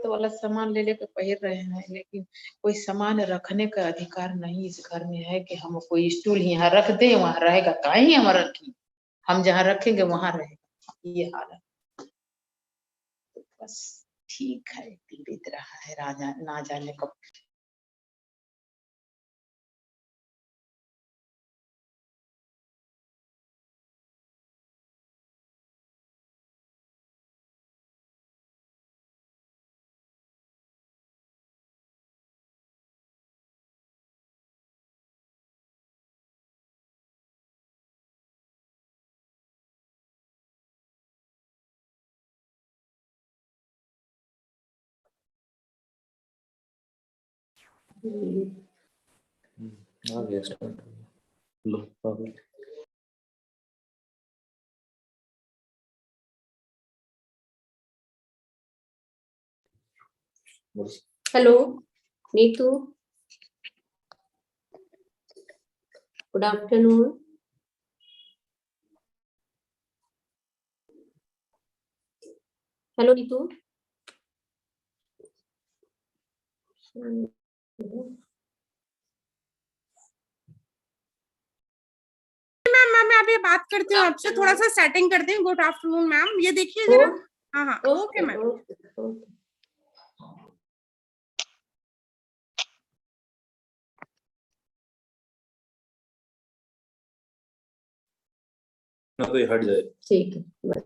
वाला सामान ले लेकर पहिर रहे हैं, लेकिन कोई सामान रखने का अधिकार नहीं इस घर में है कि हम कोई स्टूल यहाँ रख दें, वहाँ रहेगा काहे हम रखें, हम जहाँ रखेंगे वहाँ रहेगा। ये हाल है। तो बस ठीक है, पीड़ित रहा है राजा ना जाने कब। आ गया स्टार्ट। लो पागल। Hello Neetu, good afternoon. Hello Neetu. Ma'am मैं अभी बात करती हूँ आपसे, थोड़ा सा सेटिंग करते हैं। गुड आफ्टरनून मैम, ये देखिए जरा। हाँ हाँ ओके मैम। ना तो ये हट जाए। ठीक है।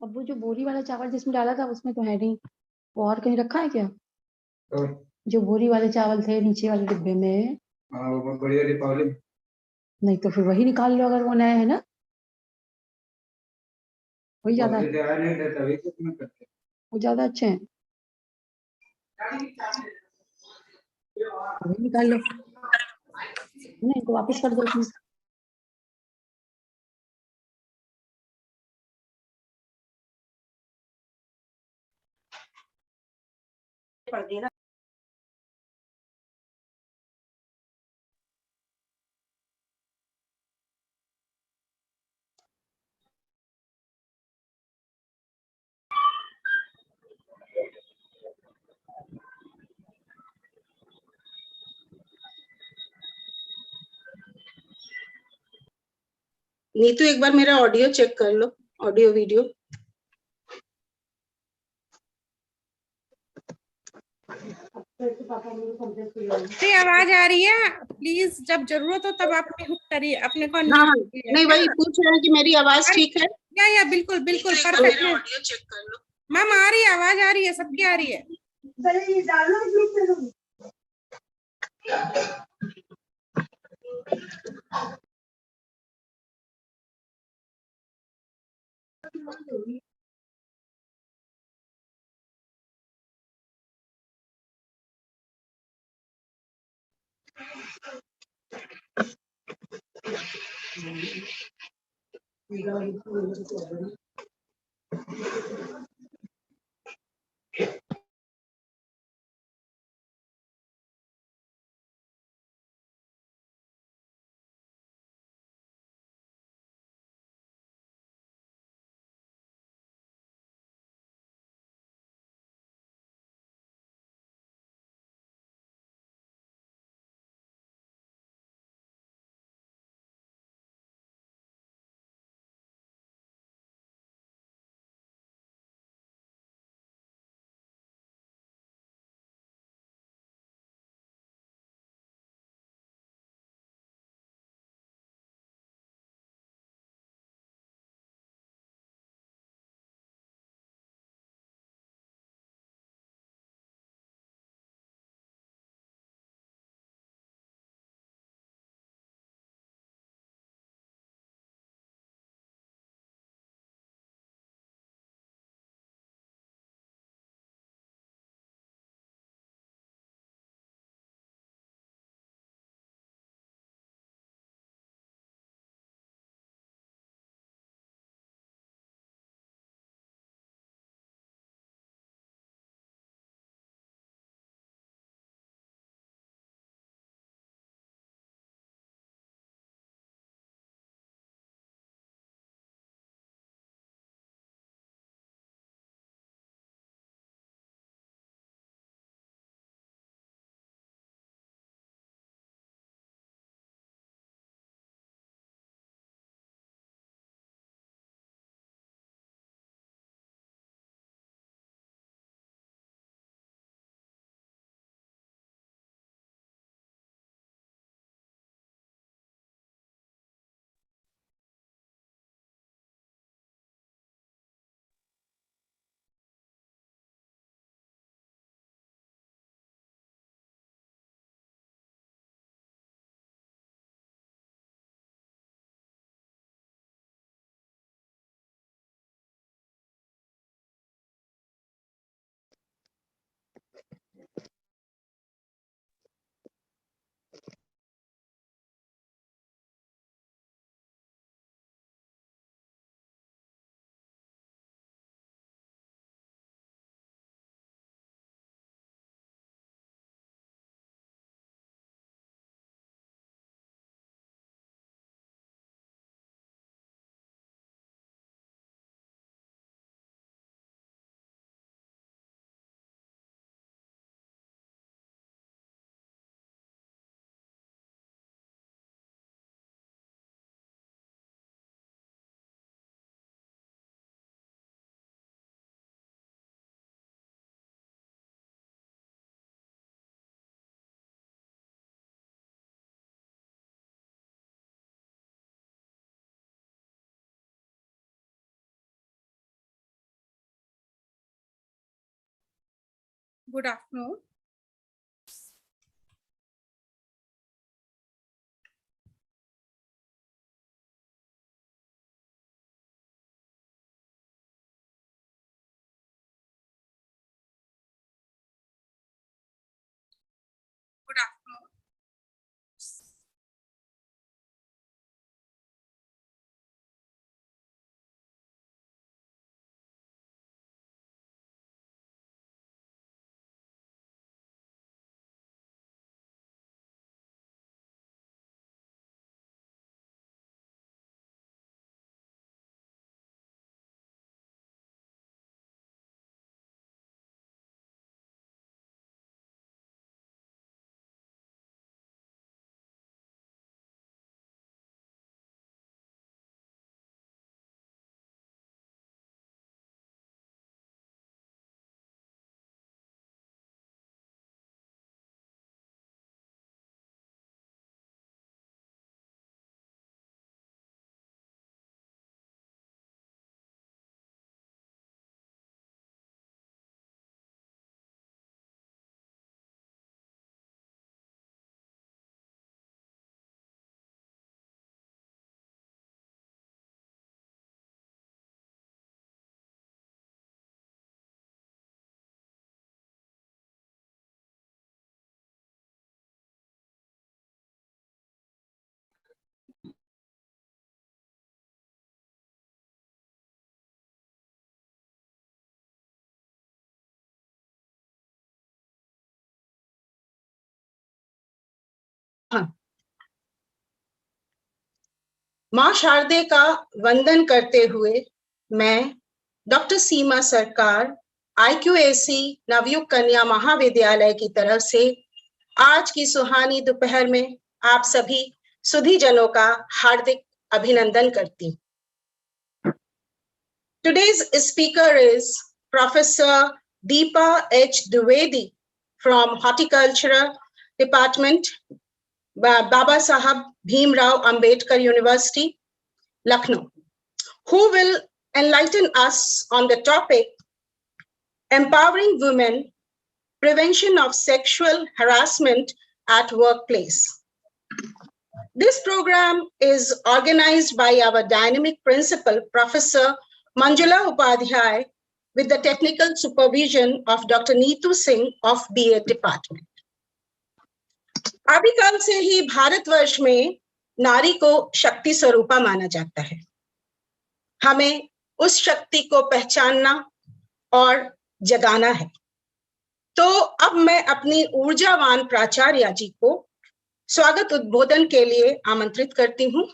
अब वो जो बोरी वाला चावल जिसमें डाला था उसमें तो है नहीं, वो और कहीं रखा है क्या? जो बोरी वाले चावल थे नीचे वाले डिब्बे में। हाँ वो बहुत बढ़िया दीपावली। नहीं तो फिर वही निकाल लो अगर वो नया है ना, वही ज्यादा, नहीं थे तभी तो तुम्हें करते। वो ज्यादा अच्छे हैं, वही निकाल लो, नहीं तो वापस कर दो उसमें। पड़ गई ना। नीतू एक बार मेरा ऑडियो चेक कर लो, ऑडियो वीडियो। मेरी आवाज आ रही है? प्लीज जब जरूरत हो तब आप म्यूट करिए अपने को। हाँ हाँ, नहीं वही पूछ रहे हैं कि मेरी आवाज ठीक है। या बिल्कुल बिल्कुल परफेक्ट। ऑडियो चेक कर लो मैम, आ रही है आवाज, आ रही है, सबकी आ रही है। Good afternoon. Good afternoon. मां शारदे का वंदन करते हुए मैं डॉक्टर सीमा सरकार IQAC नवयुग कन्या महाविद्यालय की तरफ से आज की सुहानी दोपहर में आप सभी सुधीजनों का हार्दिक अभिनंदन करती। Today's speaker is Professor Deepa H. Dwivedi from Horticulture Department, Baba Saheb Bhimrao Ambedkar University, Lucknow, who will enlighten us on the topic Empowering Women, Prevention of Sexual Harassment at Workplace. This program is organized by our dynamic principal, Professor Manjula Upadhyay, with the technical supervision of Dr. Neetu Singh of BA Department. आदिकाल से ही भारतवर्ष में नारी को शक्ति स्वरूपा माना जाता है। हमें उस शक्ति को पहचानना और जगाना है। तो अब मैं अपनी ऊर्जावान प्राचार्य जी को स्वागत उद्बोधन के लिए आमंत्रित करती हूँ,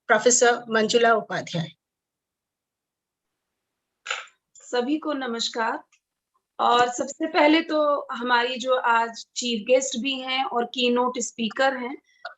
प्रोफेसर मंजुला उपाध्याय। सभी को नमस्कार। और सबसे पहले तो हमारी जो आज चीफ गेस्ट भी हैं और कीनोट स्पीकर हैं,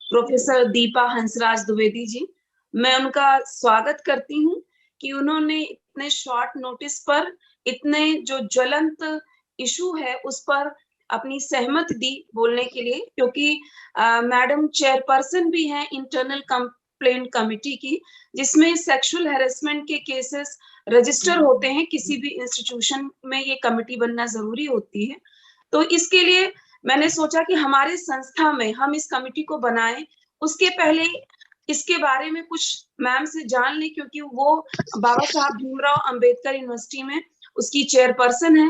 प्रोफेसर दीपा हंसराज द्विवेदी जी, मैं उनका स्वागत करती हूँ कि उन्होंने इतने शॉर्ट नोटिस पर इतने जो ज्वलंत इशू है उस पर अपनी सहमति दी बोलने के लिए, क्योंकि मैडम चेयरपर्सन भी हैं इंटरनल कंप्लेंट कमिटी की, जिसमें सेक्सुअल हैरेसमेंट के केसेस रजिस्टर होते हैं। किसी भी इंस्टीट्यूशन में ये कमिटी बनना जरूरी होती है। तो इसके लिए मैंने सोचा कि हमारे संस्था में हम इस कमिटी को बनाएं। उसके पहले इसके बारे में कुछ मैम से जान लें, क्योंकि वो बाबा साहब भीमराव अंबेडकर यूनिवर्सिटी में उसकी चेयरपर्सन है।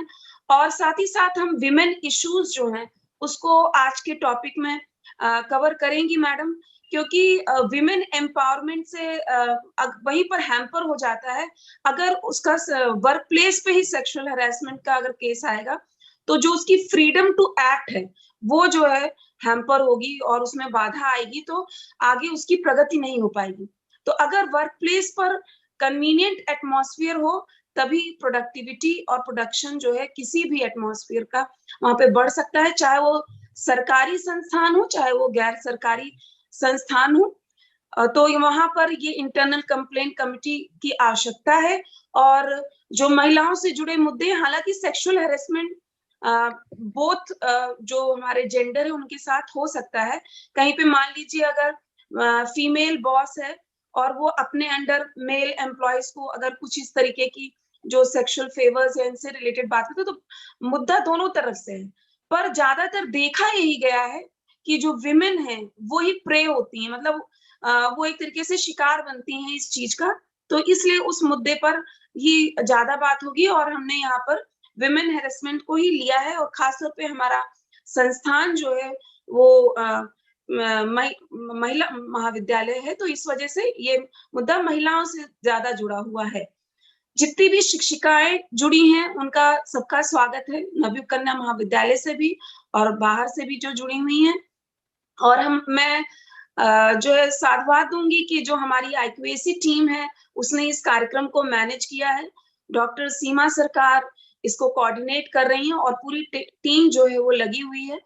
और साथ ही साथ हम विमेन इश्यूज जो हैं उसको आज के टॉपिक में कवर करेंगी मैडम, क्योंकि विमेन एम्पावरमेंट से वहीं पर हैम्पर हो जाता है। अगर उसका वर्क प्लेस पे ही सेक्सुअल हैरेसमेंट का अगर केस आएगा तो जो उसकी फ्रीडम टू एक्ट है वो जो है हैम्पर होगी और उसमें बाधा आएगी, तो आगे उसकी प्रगति नहीं हो पाएगी। तो अगर वर्क प्लेस पर कन्वीनियंट एटमॉस्फेयर हो तभी प्रोडक्टिविटी और प्रोडक्शन जो है किसी भी एटमॉस्फेयर का वहां पे बढ़ सकता है, चाहे वो सरकारी संस्थान हो चाहे वो गैर सरकारी संस्थान हो। तो वहां पर ये इंटरनल कंप्लेंट कमिटी की आवश्यकता है। और जो महिलाओं से जुड़े मुद्दे, हालांकि सेक्सुअल हैरेसमेंट बोथ जो हमारे जेंडर है उनके साथ हो सकता है। कहीं पे मान लीजिए अगर फीमेल बॉस है और वो अपने अंडर मेल एम्प्लॉयज को अगर कुछ इस तरीके की जो सेक्सुअल फेवर्स है इनसे रिलेटेड बात करते हैं, तो मुद्दा दोनों तरफ से है। पर ज्यादातर देखा यही गया है कि जो विमेन है वो ही प्रे होती हैं, मतलब वो एक तरीके से शिकार बनती हैं इस चीज का। तो इसलिए उस मुद्दे पर ही ज्यादा बात होगी और हमने यहाँ पर विमेन हेरेसमेंट को ही लिया है। और खासतौर पे हमारा संस्थान जो है वो महिला महाविद्यालय है, तो इस वजह से ये मुद्दा महिलाओं से ज्यादा जुड़ा हुआ है। जितनी भी शिक्षिकाएं जुड़ी हैं उनका सबका स्वागत है, नवयुग कन्या महाविद्यालय से भी और बाहर से भी जो जुड़ी हुई हैं। और मैं जो है साधुवाद दूंगी कि जो हमारी IQAC टीम है उसने इस कार्यक्रम को मैनेज किया है। डॉक्टर सीमा सरकार इसको कोऑर्डिनेट कर रही हैं और पूरी टीम जो है वो लगी हुई है।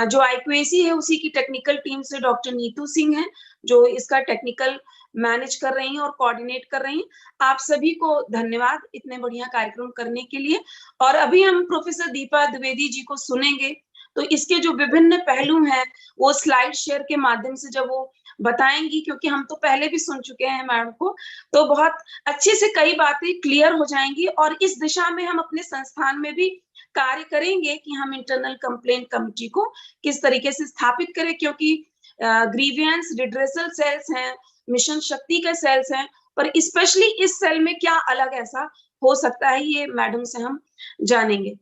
जो IQAC है उसी की टेक्निकल टीम से डॉक्टर नीतू सिंह है जो इसका टेक्निकल मैनेज कर रही हैं और कोऑर्डिनेट कर रही हैं। आप सभी को धन्यवाद इतने बढ़िया कार्यक्रम करने के लिए। और अभी हम प्रोफेसर दीपा द्विवेदी जी को सुनेंगे, तो इसके जो विभिन्न पहलू हैं वो स्लाइड शेयर के माध्यम से जब वो बताएंगी, क्योंकि हम तो पहले भी सुन चुके हैं मैडम को, तो बहुत अच्छे से कई बातें क्लियर हो जाएंगी। और इस दिशा में हम अपने संस्थान में भी कार्य करेंगे कि हम इंटरनल कंप्लेंट कमेटी को किस तरीके से स्थापित करें, क्योंकि ग्रीवियंस रिड्रेसल सेल्स हैं, मिशन शक्ति के सेल्स हैं, पर स्पेशली इस सेल में क्या अलग ऐसा हो सकता है ये मैडम से हम जानेंगे।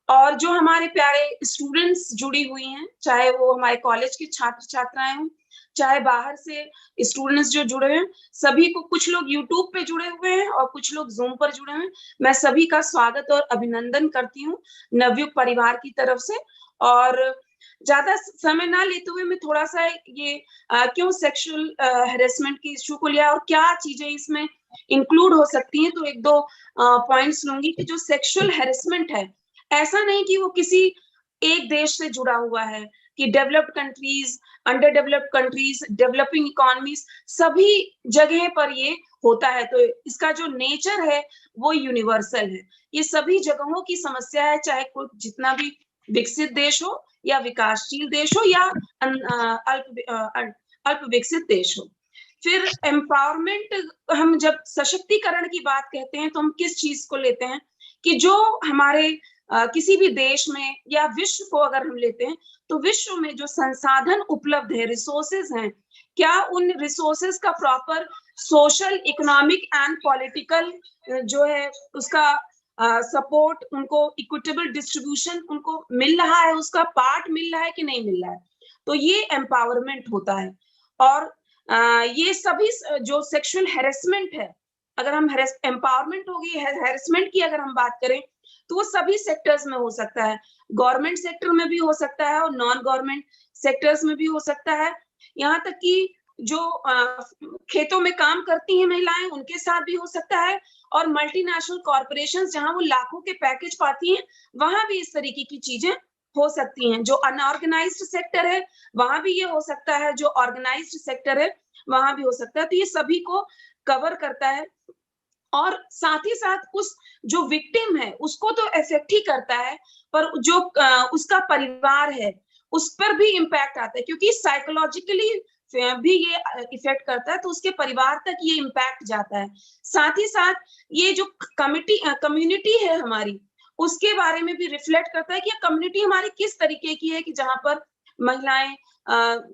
और जो हमारे प्यारे स्टूडेंट्स जुड़ी हुई हैं, चाहे वो हमारे कॉलेज के छात्र छात्राएं हों, चाहे बाहर से स्टूडेंट्स जो जुड़े हैं, सभी को, कुछ लोग यूट्यूब पे जुड़े हुए हैं और कुछ लोग जूम पर जुड़े हुए हैं, मैं सभी का स्वागत और अभिनंदन करती हूँ नवयुग परिवार की तरफ से। और ज्यादा समय ना लेते हुए मैं थोड़ा सा ये क्यों सेक्सुअल हेरेसमेंट के इश्यू को लिया और क्या चीजें इसमें इंक्लूड हो सकती हैं, तो एक दो पॉइंट्स लूंगी कि जो सेक्सुअल हेरेसमेंट है, ऐसा नहीं कि वो किसी एक देश से जुड़ा हुआ है, कि developed countries, under developed countries, developing economies, सभी जगह पर ये होता है। तो इसका जो नेचर है वो यूनिवर्सल है, ये सभी जगहों की समस्या है, चाहे कोई जितना भी विकसित देश हो या विकासशील देश हो या अल्प विकसित देश हो। फिर एम्पावरमेंट, हम जब सशक्तिकरण की बात कहते हैं तो हम किस चीज को लेते हैं, कि जो हमारे किसी भी देश में या विश्व को अगर हम लेते हैं तो विश्व में जो संसाधन उपलब्ध है, रिसोर्सेज हैं, क्या उन रिसोर्सेज का proper social, economic and political जो है उसका सपोर्ट, उनको इक्विटेबल डिस्ट्रीब्यूशन उनको मिल रहा है, उसका पार्ट मिल रहा है कि नहीं मिल रहा है, तो ये एम्पावरमेंट होता है। और ये सभी जो सेक्सुअल हेरेसमेंट है, अगर हम एम्पावरमेंट होगी, हेरेसमेंट की अगर हम बात करें तो वो सभी सेक्टर्स में हो सकता है, गवर्नमेंट सेक्टर में भी हो सकता है और नॉन गवर्नमेंट सेक्टर्स में भी हो सकता है, यहाँ तक कि जो खेतों में काम करती हैं महिलाएं उनके साथ भी हो सकता है, और मल्टीनेशनल कॉर्पोरेशंस जहां वो लाखों के पैकेज पाती हैं वहां भी इस तरीके की चीजें हो सकती हैं। जो अनऑर्गेनाइज्ड सेक्टर है वहां भी ये हो सकता है, जो ऑर्गेनाइज्ड सेक्टर है वहां भी हो सकता है, तो ये सभी को कवर करता है। और साथ ही साथ उस जो विक्टिम है उसको तो इफेक्ट ही करता है, पर जो उसका परिवार है उस पर भी इम्पैक्ट आता है, क्योंकि साइकोलॉजिकली भी ये इफेक्ट करता है, तो उसके परिवार तक ये इम्पैक्ट जाता है। साथ ही साथ ये जो कम्युनिटी है हमारी, उसके बारे में भी रिफ्लेक्ट करता है कि कम्युनिटी हमारी किस तरीके की है, कि जहां पर महिलाएं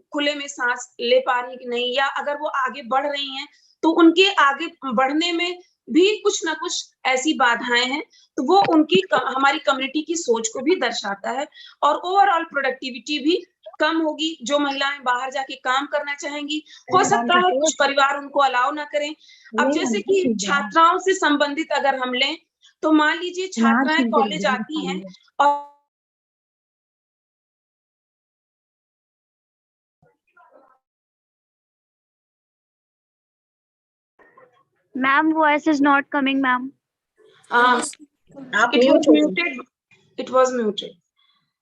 खुले में सांस ले पा रही है कि नहीं, या अगर वो आगे बढ़ रही हैं तो उनके आगे बढ़ने में भी कुछ ना कुछ ऐसी बाधाएं हैं, तो वो उनकी हमारी कम्युनिटी की सोच को भी दर्शाता है। और ओवरऑल प्रोडक्टिविटी भी कम होगी, जो महिलाएं बाहर जाके काम करना चाहेंगी, हो सकता है कुछ परिवार उनको अलाउ ना करें। अब जैसे कि छात्राओं से संबंधित अगर हम लें, तो मान लीजिए छात्राएं कॉलेज आती हैं और Ma'am, voice is not coming, ma'am. It was muted.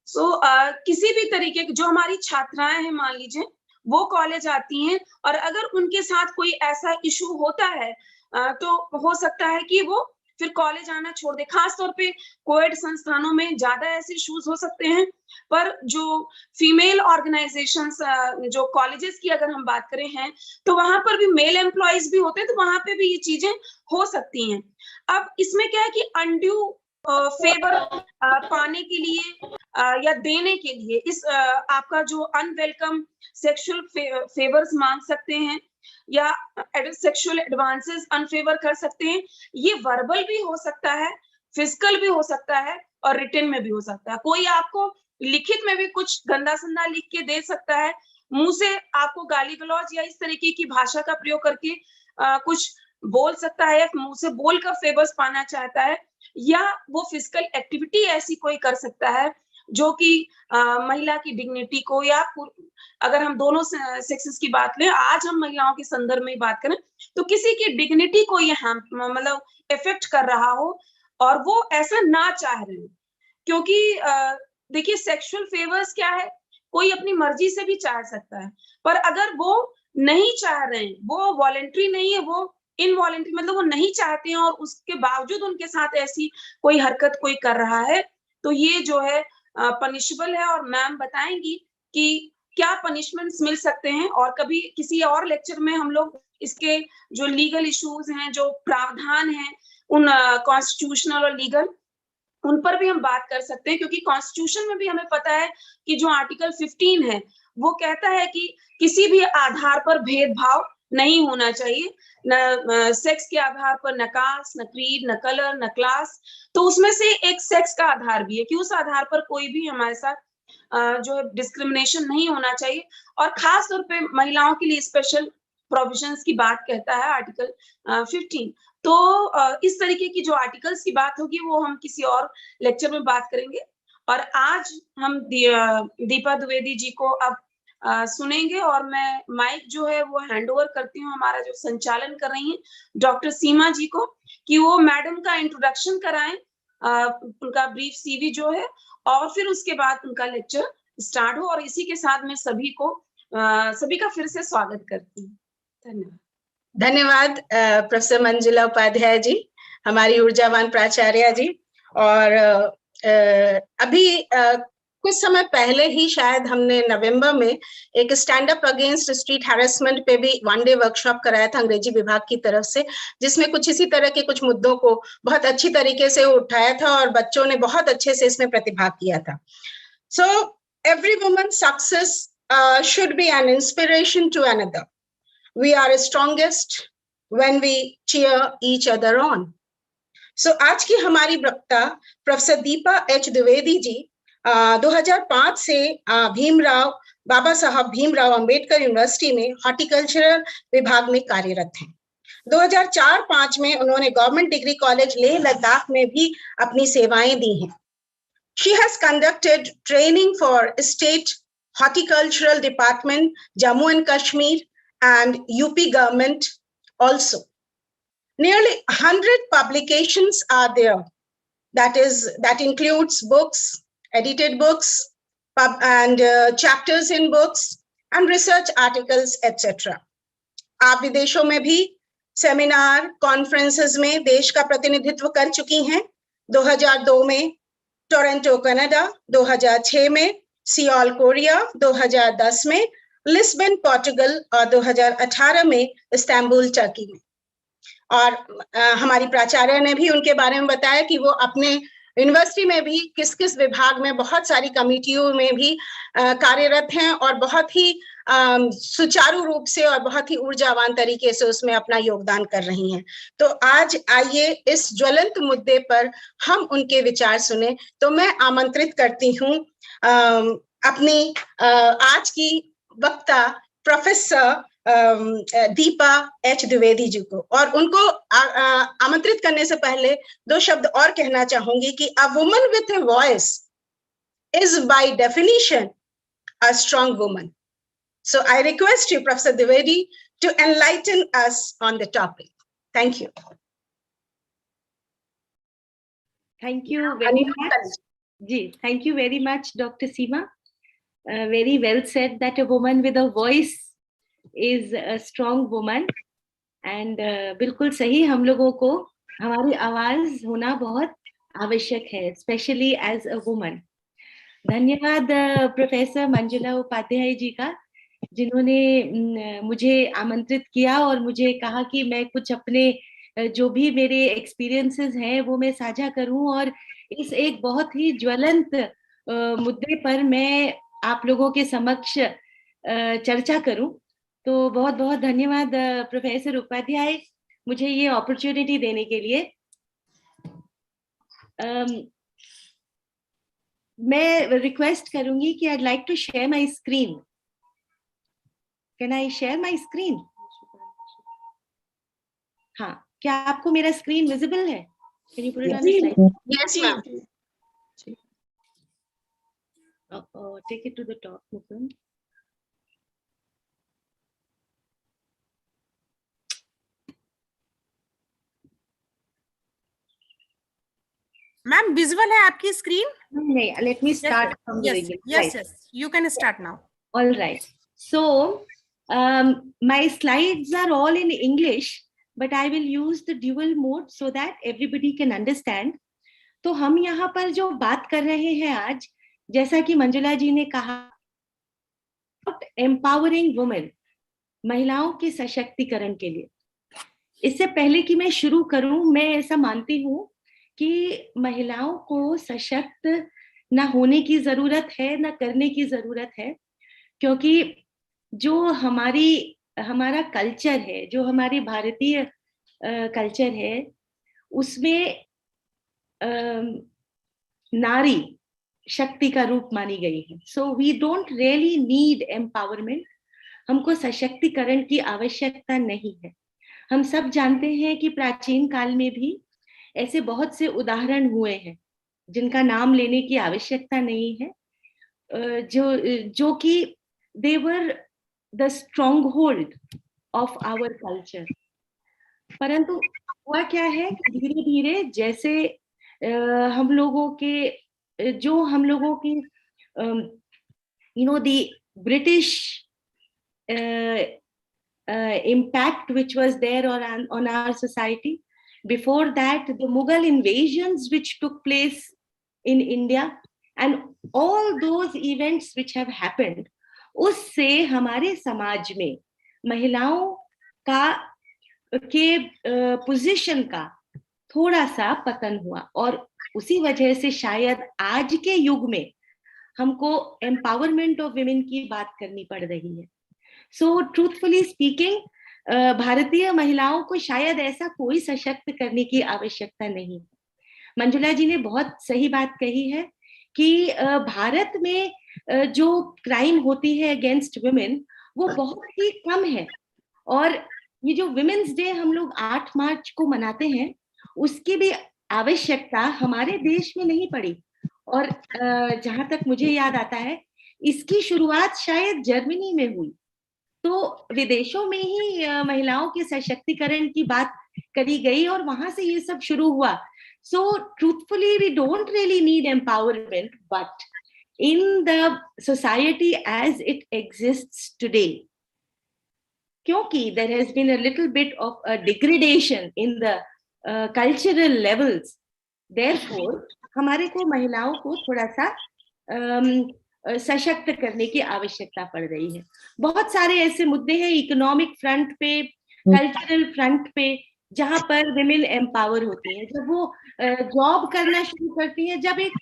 So किसी भी तरीके की जो हमारी छात्राएं हैं, मान लीजिए वो कॉलेज आती हैं और अगर उनके साथ कोई ऐसा इशू होता है तो हो सकता है कि वो फिर कॉलेज आना छोड़ दे। खासतौर पे कोएड संस्थानों में ज्यादा ऐसे इश्यूज हो सकते हैं, पर जो फीमेल ऑर्गेनाइजेशंस, जो कॉलेजेस की अगर हम बात करें हैं, तो वहां पर भी मेल एम्प्लॉयज भी होते हैं, तो वहां पे भी ये चीजें हो सकती हैं। अब इसमें क्या है कि अनड्यू फेवर पाने के लिए या देने के लिए इस आपका जो अनवेलकम सेक्सुअल फेवर्स मांग सकते हैं या सेक्सुअल एडवांसेस अनफेवर कर सकते हैं। ये वर्बल भी हो सकता है, फिजिकल भी हो सकता है और रिटन में भी हो सकता है। कोई आपको लिखित में भी कुछ गंदा संदा लिख के दे सकता है, मुंह से आपको गाली गलौज या इस तरीके की भाषा का प्रयोग करके कुछ बोल सकता है, या मुंह से बोलकर फेवर्स पाना चाहता है, या वो फिजिकल एक्टिविटी ऐसी कोई कर सकता है जो कि महिला की डिग्निटी को, या अगर हम दोनों सेक्सेस की बात लें, आज हम महिलाओं के संदर्भ में बात करें, तो किसी की डिग्निटी को ये मतलब इफेक्ट कर रहा हो और वो ऐसा ना चाह रहे हो। क्योंकि देखिए सेक्सुअल फेवर्स क्या है, कोई अपनी मर्जी से भी चाह सकता है, पर अगर वो नहीं चाह रहे हैं, वो वॉलेंट्री नहीं है, वो इनवॉलेंट्री, मतलब वो नहीं चाहते हैं और उसके बावजूद उनके साथ ऐसी कोई हरकत कोई कर रहा है, तो ये जो है पनिशेबल है। और मैम बताएंगी कि क्या पनिशमेंट्स मिल सकते हैं, और कभी किसी और लेक्चर में हम लोग इसके जो लीगल इश्यूज हैं, जो प्रावधान हैं, उन कॉन्स्टिट्यूशनल और लीगल, उन पर भी हम बात कर सकते हैं। क्योंकि कॉन्स्टिट्यूशन में भी हमें पता है कि जो आर्टिकल 15 है वो कहता है कि किसी भी आधार पर भेदभाव नहीं होना चाहिए, न सेक्स के आधार पर, न कास्ट, न क्रीड, न कलर, न क्लास। तो उसमें से एक सेक्स का आधार भी है कि उस आधार पर कोई भी हमारे साथ जो है डिस्क्रिमिनेशन नहीं होना चाहिए। और खास तौर पे महिलाओं के लिए स्पेशल प्रोविजंस की बात कहता है आर्टिकल 15। तो इस तरीके की जो आर्टिकल्स की बात होगी वो हम किसी और लेक्चर में बात करेंगे। और आज हम दीपा द्विवेदी जी को अब सुनेंगे, और मैं माइक जो है वो हैंडओवर करती हूँ हमारा जो संचालन कर रही हैं डॉक्टर सीमा जी को, कि वो मैडम का इंट्रोडक्शन कराएं, उनका ब्रीफ सीवी जो है, और फिर उसके बाद उनका लेक्चर स्टार्ट हो। और इसी के साथ मैं सभी का फिर से स्वागत करती हूँ। धन्यवाद। धन्यवाद प्रोफेसर मंजुला उपाध्याय जी, हमारी ऊर्जावान प्राचार्य जी। और अभी कुछ समय पहले ही शायद हमने नवंबर में एक stand up against street harassment पे भी 1 डे वर्कशॉप कराया था अंग्रेजी विभाग की तरफ से, जिसमें कुछ इसी तरह के कुछ मुद्दों को बहुत अच्छी तरीके से उठाया था और बच्चों ने बहुत अच्छे से इसमें प्रतिभाग किया था। So every woman success should be an inspiration to another. We are strongest when we cheer each other on. So आज की हमारी वक्ता प्रोफेसर दीपा एच द्विवेदी जी 2005 से बाबा साहब भीमराव अंबेडकर यूनिवर्सिटी में हॉर्टिकल्चरल विभाग में कार्यरत हैं। 2004-05 में उन्होंने government degree college Leh Ladakh में भी अपनी सेवाएं दी हैं। She has conducted training for State Horticultural Department, Jammu and Kashmir, and UP government also. Nearly 100 publications are there. That includes books, edited books, and chapters in books, and research articles, etc. आप विदेशों में भी seminar, conferences में देश का प्रतिनिधित्व कर चुकी हैं। 2002 में टोरंटो कनाडा, 2006 में सियोल कोरिया, 2010 में लिस्बन पोर्टुगल और 2018 में इस्तांबुल टर्की में। और हमारी प्राचार्य ने भी उनके बारे में बताया कि वो अपने यूनिवर्सिटी में भी किस किस विभाग में बहुत सारी कमेटियों में भी कार्यरत हैं और बहुत ही सुचारू रूप से और बहुत ही ऊर्जावान तरीके से उसमें अपना योगदान कर रही हैं। तो आज आइए इस ज्वलंत मुद्दे पर हम उनके विचार सुने। तो मैं आमंत्रित करती हूँ अपनी आज की वक्ता प्रोफेसर दीपा एच द्विवेदी जी को, और उनको आमंत्रित करने से पहले 2 शब्द और कहना चाहूंगी कि a woman with a voice is by definition a strong woman. So I request you professor Dwivedi to enlighten us on the topic. Thank you. Thank you very much. Ji, thank you very much, Dr. Seema. Very well said that a woman with a voice is a strong woman. And बिल्कुल सही, हम लोगों को हमारी आवाज होना बहुत आवश्यक है, स्पेशली एज अ वुमन। धन्यवाद प्रोफेसर मंजुला उपाध्याय जी का, जिन्होंने मुझे आमंत्रित किया और मुझे कहा कि मैं कुछ अपने जो भी मेरे एक्सपीरियंसेस हैं वो मैं साझा करूं और इस एक बहुत ही ज्वलंत मुद्दे पर मैं आप लोगों के समक्ष चर्चा करूं। तो बहुत बहुत धन्यवाद प्रोफेसर उपाध्याय मुझे ये अपॉर्चुनिटी देने के लिए। मैं रिक्वेस्ट करूंगी कि I'd like to share my screen. Can I share my screen? हाँ, क्या आपको मेरा स्क्रीन विजिबल है? Can you put it on the slide? Yes, ma'am. Take it to the top, Mukund. Ma'am visual है आपकी screen? नहीं, let me start from the beginning. Yes, you can start now. All right. So, my slides are all in English, but I will use the dual mode so that everybody can understand. तो हम यहाँ पर जो बात कर रहे हैं आज, जैसा कि मंजुला जी ने कहा, empowering women, महिलाओं के सशक्तिकरण के लिए। इससे पहले कि मैं शुरू करूं, मैं ऐसा मानती हूं कि महिलाओं को सशक्त ना होने की जरूरत है, ना करने की जरूरत है, क्योंकि जो हमारा कल्चर है, जो हमारी भारतीय कल्चर है, उसमें नारी शक्ति का रूप मानी गई है। So we don't really need empowerment, हमको सशक्तिकरण की आवश्यकता नहीं है। हम सब जानते हैं कि प्राचीन काल में भी ऐसे बहुत से उदाहरण हुए हैं जिनका नाम लेने की आवश्यकता नहीं है, जो कि they were the stronghold of our culture। परंतु हुआ क्या है कि धीरे धीरे जैसे हम लोगों की the British impact which was there on our society, before that the Mughal invasions which took place in India, and all those events which have happened, उससे हमारे समाज में महिलाओं के पोजीशन का थोड़ा सा पतन हुआ, और उसी वजह से शायद आज के युग में हमको एम्पावरमेंट ऑफ विमेन की बात करनी पड़ रही है। सो ट्रूथफुली स्पीकिंग, भारतीय महिलाओं को शायद ऐसा कोई सशक्त करने की आवश्यकता नहीं। मंजुला जी ने बहुत सही बात कही है कि भारत में जो क्राइम होती है अगेंस्ट वुमेन वो बहुत ही कम है, और ये जो विमेन्स डे हम लोग 8 मार्च को मनाते हैं, उसकी भी आवश्यकता हमारे देश में नहीं पड़ी। और जहां तक मुझे याद आता है, इसकी शुरुआत शायद जर्मनी में हुई। तो विदेशों में ही महिलाओं के सशक्तिकरण की बात करी गई और वहां से ये सब शुरू हुआ। So truthfully, we don't really need empowerment, but in the society as it exists today, क्योंकि there has been a little bit of a degradation in the cultural levels, therefore हमारे को महिलाओं को थोड़ा सा सशक्त करने की आवश्यकता पड़ रही है। बहुत सारे ऐसे मुद्दे हैं इकोनॉमिक फ्रंट पे, कल्चरल फ्रंट पे, जहां पर विमेन एम्पावर होती है। जब वो जॉब करना शुरू करती है, जब एक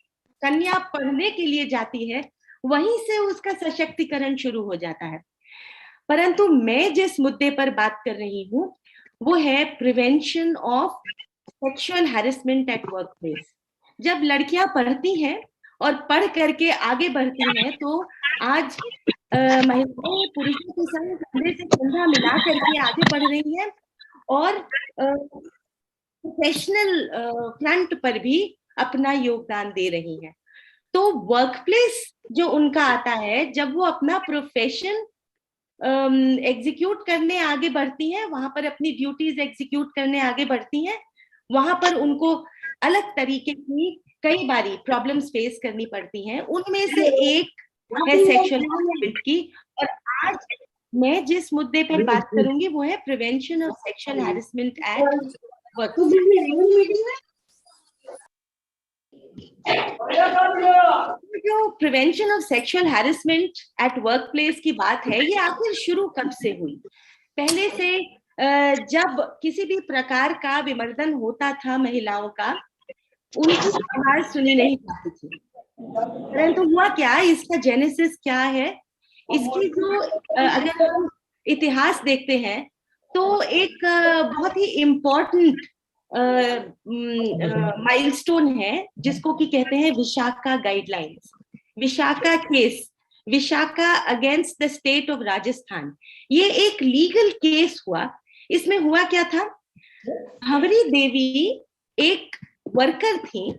कन्या पढ़ने के लिए जाती है, वहीं से उसका सशक्तिकरण शुरू हो जाता है। परंतु मैं जिस मुद्दे पर बात कर रही हूँ वो है prevention of sexual harassment at work place. जब लड़कियां पढ़ती हैं और पढ़ करके आगे बढ़ती हैं, तो आज महिलाएं पुरुषों के संग कंधे से कंधा मिला करके आगे बढ़ रही हैं और प्रोफेशनल फ्रंट पर भी अपना योगदान दे रही हैं। तो वर्क प्लेस जो उनका आता है, जब वो अपना प्रोफेशन एग्जीक्यूट करने आगे बढ़ती हैं, वहां पर अपनी ड्यूटीज एग्जीक्यूट करने आगे बढ़ती हैं, वहां पर उनको अलग तरीके की कई बारी प्रॉब्लम्स फेस करनी पड़ती हैं। उनमें से एक है सेक्सुअल हैरेसमेंट की, और आज मैं जिस मुद्दे पर बात करूंगी वो है prevention of sexual harassment at work. जो prevention of sexual harassment at work place की बात है, ये आखिर शुरू कब से हुई? पहले से जब किसी भी प्रकार का विमर्दन होता था महिलाओं का, उनकी आवाज सुनी नहीं जाती थी। परंतु हुआ क्या, इसका जेनेसिस क्या है, इसकी जो अगर हम इतिहास देखते हैं तो एक बहुत ही इम्पोर्टेंट माइलस्टोन है जिसको कि कहते हैं Vishakha guidelines, Vishakha case, Vishakha against the state of Rajasthan. ये एक लीगल केस हुआ। इसमें हुआ क्या था, भंवरी देवी एक वर्कर थी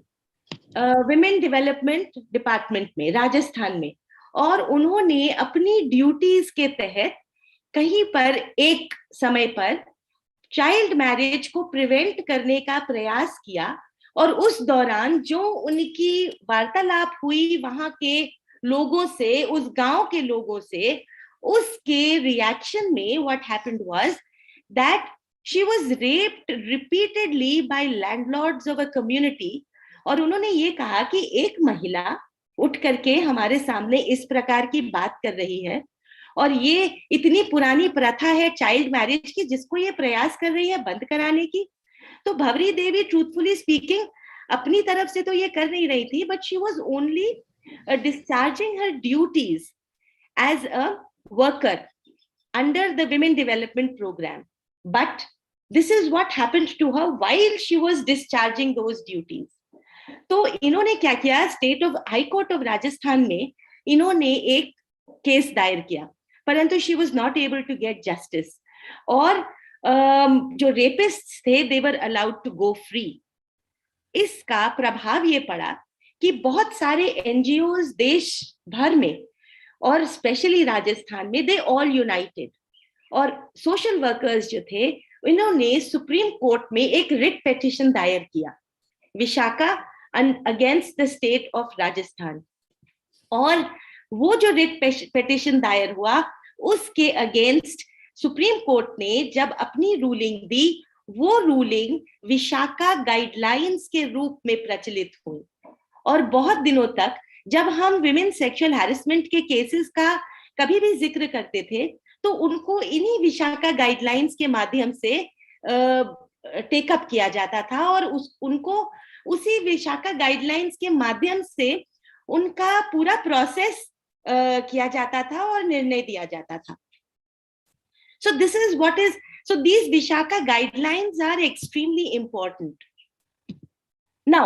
विमेन डेवलपमेंट डिपार्टमेंट में राजस्थान में, और उन्होंने अपनी ड्यूटीज के तहत कहीं पर एक समय पर चाइल्ड मैरिज को प्रिवेंट करने का प्रयास किया, और उस दौरान जो उनकी वार्तालाप हुई वहां के लोगों से, उस गांव के लोगों से, उसके रिएक्शन में what happened was that she was raped repeatedly by landlords of a community. और उन्होंने ये कहा कि एक महिला उठ करके हमारे सामने इस प्रकार की बात कर रही है, और ये इतनी पुरानी प्रथा है चाइल्ड मैरिज की, जिसको ये प्रयास कर रही है बंद कराने की। तो भंवरी देवी ट्रूथफुली स्पीकिंग अपनी तरफ से तो ये कर नहीं रही थी, but she was only discharging her duties as a worker under the women development programme. But this is what happened to her while she was discharging those duties. तो इन्होंने क्या किया, state of high court of Rajasthan में इन्होंने एक case दायर किया, परंतु she was not able to get justice, और जो रेपिस्ट थे they were allowed to go free. इसका प्रभाव ये पड़ा कि बहुत सारे एनजीओज देश भर में और स्पेशली राजस्थान में दे ऑल यूनाइटेड, और सोशल वर्कर्स जो थे इन्होंने सुप्रीम कोर्ट में एक रिट पिटीशन दायर किया, Vishakha against the state of Rajasthan. और वो जो रिट पिटीशन दायर हुआ उसके अगेंस्ट सुप्रीम कोर्ट ने जब अपनी रूलिंग दी, वो रूलिंग विशाखा गाइडलाइंस के रूप में प्रचलित हुई। और बहुत दिनों तक जब हम विमेन सेक्सुअल हैरेसमेंट के केसेस का कभी भी जिक्र करते थे तो उनको इन्हीं विशाखा गाइडलाइंस के माध्यम से टेकअप किया जाता था, और उनको उसी विशाखा गाइडलाइंस के माध्यम से उनका पूरा प्रोसेस किया जाता था और निर्णय दिया जाता था। So this is what is, so these Vishaka guidelines are extremely important. Now,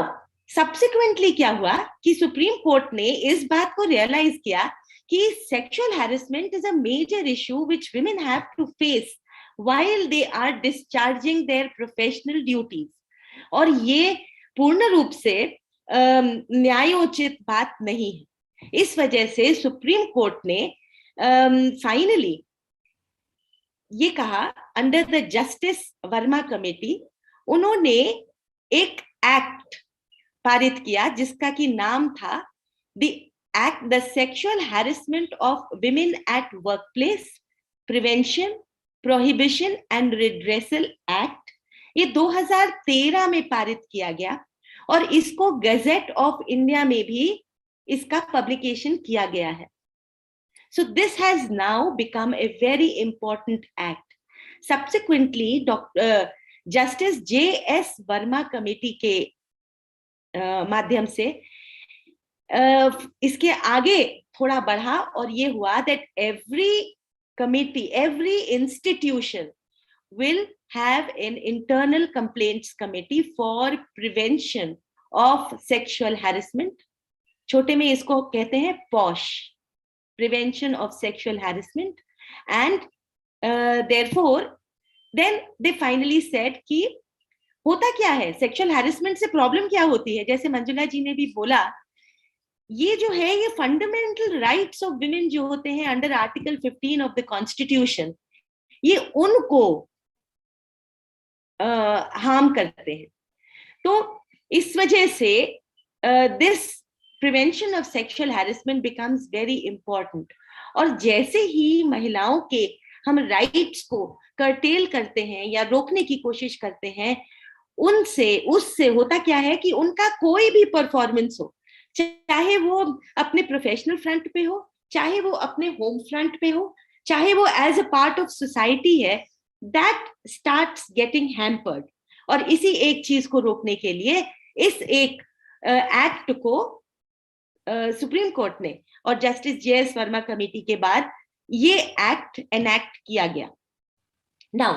subsequently क्या हुआ कि सुप्रीम कोर्ट ने इस बात को रियलाइज किया कि sexual harassment is a major issue which women have to face while they are discharging their professional duties. और ये पूर्ण रूप से न्यायोचित बात नहीं है। इस वजह से सुप्रीम कोर्ट ने फाइनली ये कहा, under the justice Verma committee, उन्होंने एक एक्ट पारित किया जिसका कि नाम था the act the sexual harassment of women at workplace prevention prohibition and redressal act. ये 2013 में पारित किया गया और इसको गजेट ऑफ इंडिया में भी इसका पब्लिकेशन किया गया है। So this has now become a very important act. Subsequently, Justice J.S. Verma Committee के माध्यम से इसके आगे थोड़ा बढ़ा और ये हुआ that every committee, every institution will have an internal complaints committee for prevention of sexual harassment. छोटे में इसको कहते हैं POSH, prevention of sexual harassment, and therefore then they finally said कि होता क्या है, sexual harassment से problem क्या होती है। जैसे मंजुला जी ने भी बोला, ये जो है ये fundamental rights of women जो होते हैं under article 15 of the constitution, ये उनको harm करते हैं। तो इस वजह से this prevention of sexual harassment becomes very important. और जैसे ही महिलाओं के हम राइट्स को कर्टेल करते हैं या रोकने की कोशिश करते हैं, उनसे उससे होता क्या है कि उनका कोई भी परफॉर्मेंस हो, चाहे वो अपने प्रोफेशनल फ्रंट पे हो, चाहे वो अपने होम फ्रंट पे हो, चाहे वो as a part of society है, दैट स्टार्ट्स गेटिंग हैम्पर्ड। और इसी एक चीज को रोकने के लिए इस एक एक्ट को सुप्रीम कोर्ट ने और जस्टिस जे.एस. वर्मा कमेटी के बाद ये एक्ट एनैक्ट किया गया। Now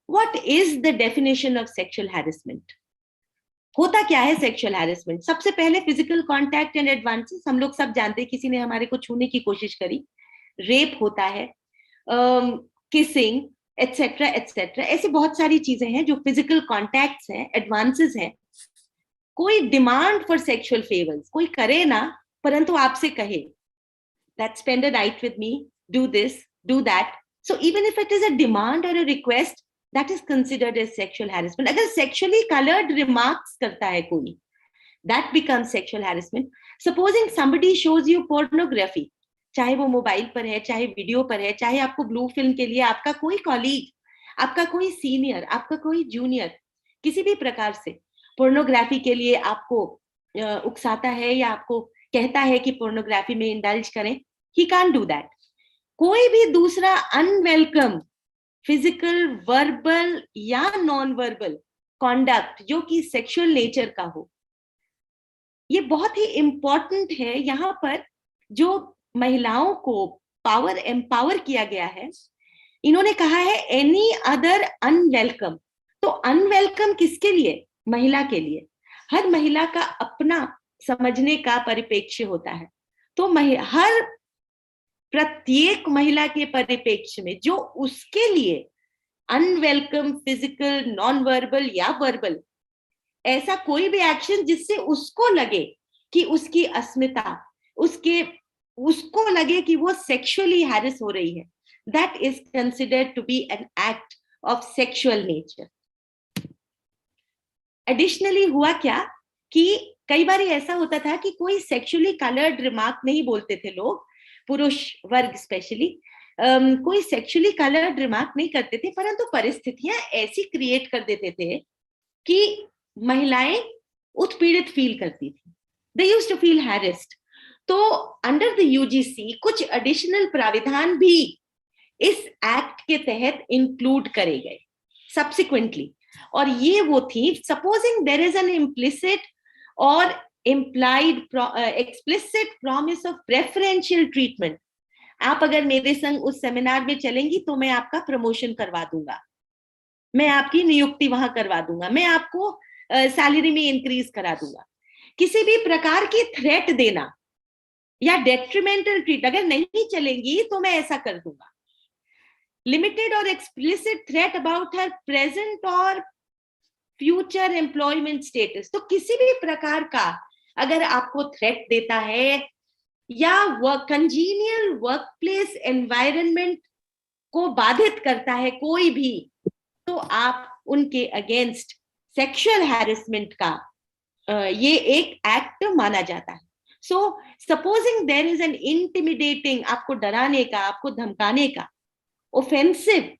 what is the definition of sexual harassment? होता क्या है सेक्सुअल हैरेसमेंट? सबसे पहले फिजिकल कांटेक्ट एंड एडवांसेस, हम लोग सब जानते हैं, किसी ने हमारे को छूने की कोशिश करी, रेप होता है, किसिंग एटसेट्रा एटसेट्रा, ऐसी बहुत सारी चीजें हैं जो फिजिकल कॉन्टैक्ट्स हैं, एडवांसेस हैं। कोई डिमांड फॉर सेक्सुअल फेवर्स कोई करे ना, परंतु आपसे कहे that spend a night with me, do this, do that, so even if it is a demand और a request, that is considered as sexual harassment. अगर सेक्सुअली कलर्ड रिमार्क्स करता है कोई, that becomes sexual harassment. Supposing somebody shows you pornography, चाहे वो mobile पर है, चाहे वीडियो पर है, चाहे आपको ब्लू फिल्म के लिए आपका कोई कॉलीग, आपका कोई सीनियर, आपका कोई जूनियर किसी भी प्रकार से पोर्नोग्राफी के लिए आपको उकसाता है या आपको कहता है कि पोर्नोग्राफी में इंडल्ज करें, ही कांट डू दैट। कोई भी दूसरा अनवेलकम फिजिकल, वर्बल या नॉन वर्बल कॉन्डक्ट जो कि सेक्सुअल नेचर का हो, ये बहुत ही इंपॉर्टेंट है। यहाँ पर जो महिलाओं को पावर एम्पावर किया गया है, इन्होंने कहा है एनी अदर अनवेलकम। तो अनवेलकम किसके लिए? महिला के लिए। हर महिला का अपना समझने का परिप्रेक्ष्य होता है, तो हर प्रत्येक महिला के परिप्रेक्ष्य में जो उसके लिए अनवेलकम फिजिकल, नॉन वर्बल या वर्बल ऐसा कोई भी एक्शन जिससे उसको लगे कि उसकी अस्मिता, उसको लगे कि वो सेक्सुअली हैरेस हो रही है, that is considered to be an act of sexual nature. Additionally हुआ क्या कि कई बार ऐसा होता था कि कोई सेक्सुअली कलर्ड रिमार्क नहीं बोलते थे लोग, पुरुष वर्ग स्पेशली कोई सेक्सुअली कलर्ड रिमार्क नहीं करते थे, परंतु परिस्थितियां ऐसी क्रिएट कर देते थे कि महिलाएं उत्पीड़ित फील करती थी, they used to feel harassed. तो अंडर द यूजीसी कुछ एडिशनल प्राविधान भी इस एक्ट के तहत इंक्लूड करे गए सब्सिक्वेंटली, और ये वो थी, supposing there is an implicit और implied explicit promise of preferential treatment। आप अगर मेरे संग उस सेमिनार में चलेंगी तो मैं आपका प्रमोशन करवा दूंगा, मैं आपकी नियुक्ति वहां करवा दूंगा, मैं आपको सैलरी में इंक्रीज करा दूंगा। किसी भी प्रकार की थ्रेट देना या डेट्रीमेंटल ट्रीट, अगर नहीं चलेंगी तो मैं ऐसा कर दूंगा। लिमिटेड और explicit threat about her present और फ्यूचर एम्प्लॉयमेंट स्टेटस, तो किसी भी प्रकार का अगर आपको थ्रेट देता है या कंजीनियल वर्कप्लेस एनवायरनमेंट को बाधित करता है कोई भी, तो आप उनके अगेंस्ट सेक्सुअल हैरेसमेंट का ये एक एक्ट माना जाता है। So supposing there is an intimidating, आपको डराने का, आपको धमकाने का, ऑफेंसिव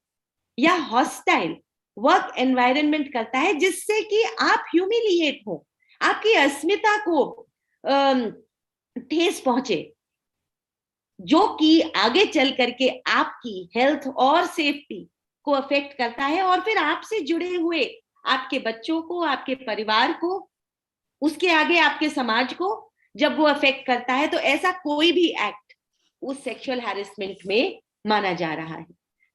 या हॉस्टाइल वर्क एनवायरनमेंट करता है जिससे कि आप ह्यूमिलिएट हो, आपकी अस्मिता को ठेस पहुंचे, जो कि आगे चल करके आपकी हेल्थ और सेफ्टी को अफेक्ट करता है, और फिर आपसे जुड़े हुए आपके बच्चों को, आपके परिवार को, उसके आगे आपके समाज को जब वो अफेक्ट करता है, तो ऐसा कोई भी एक्ट उस सेक्सुअल हैरेसमेंट में माना जा रहा है,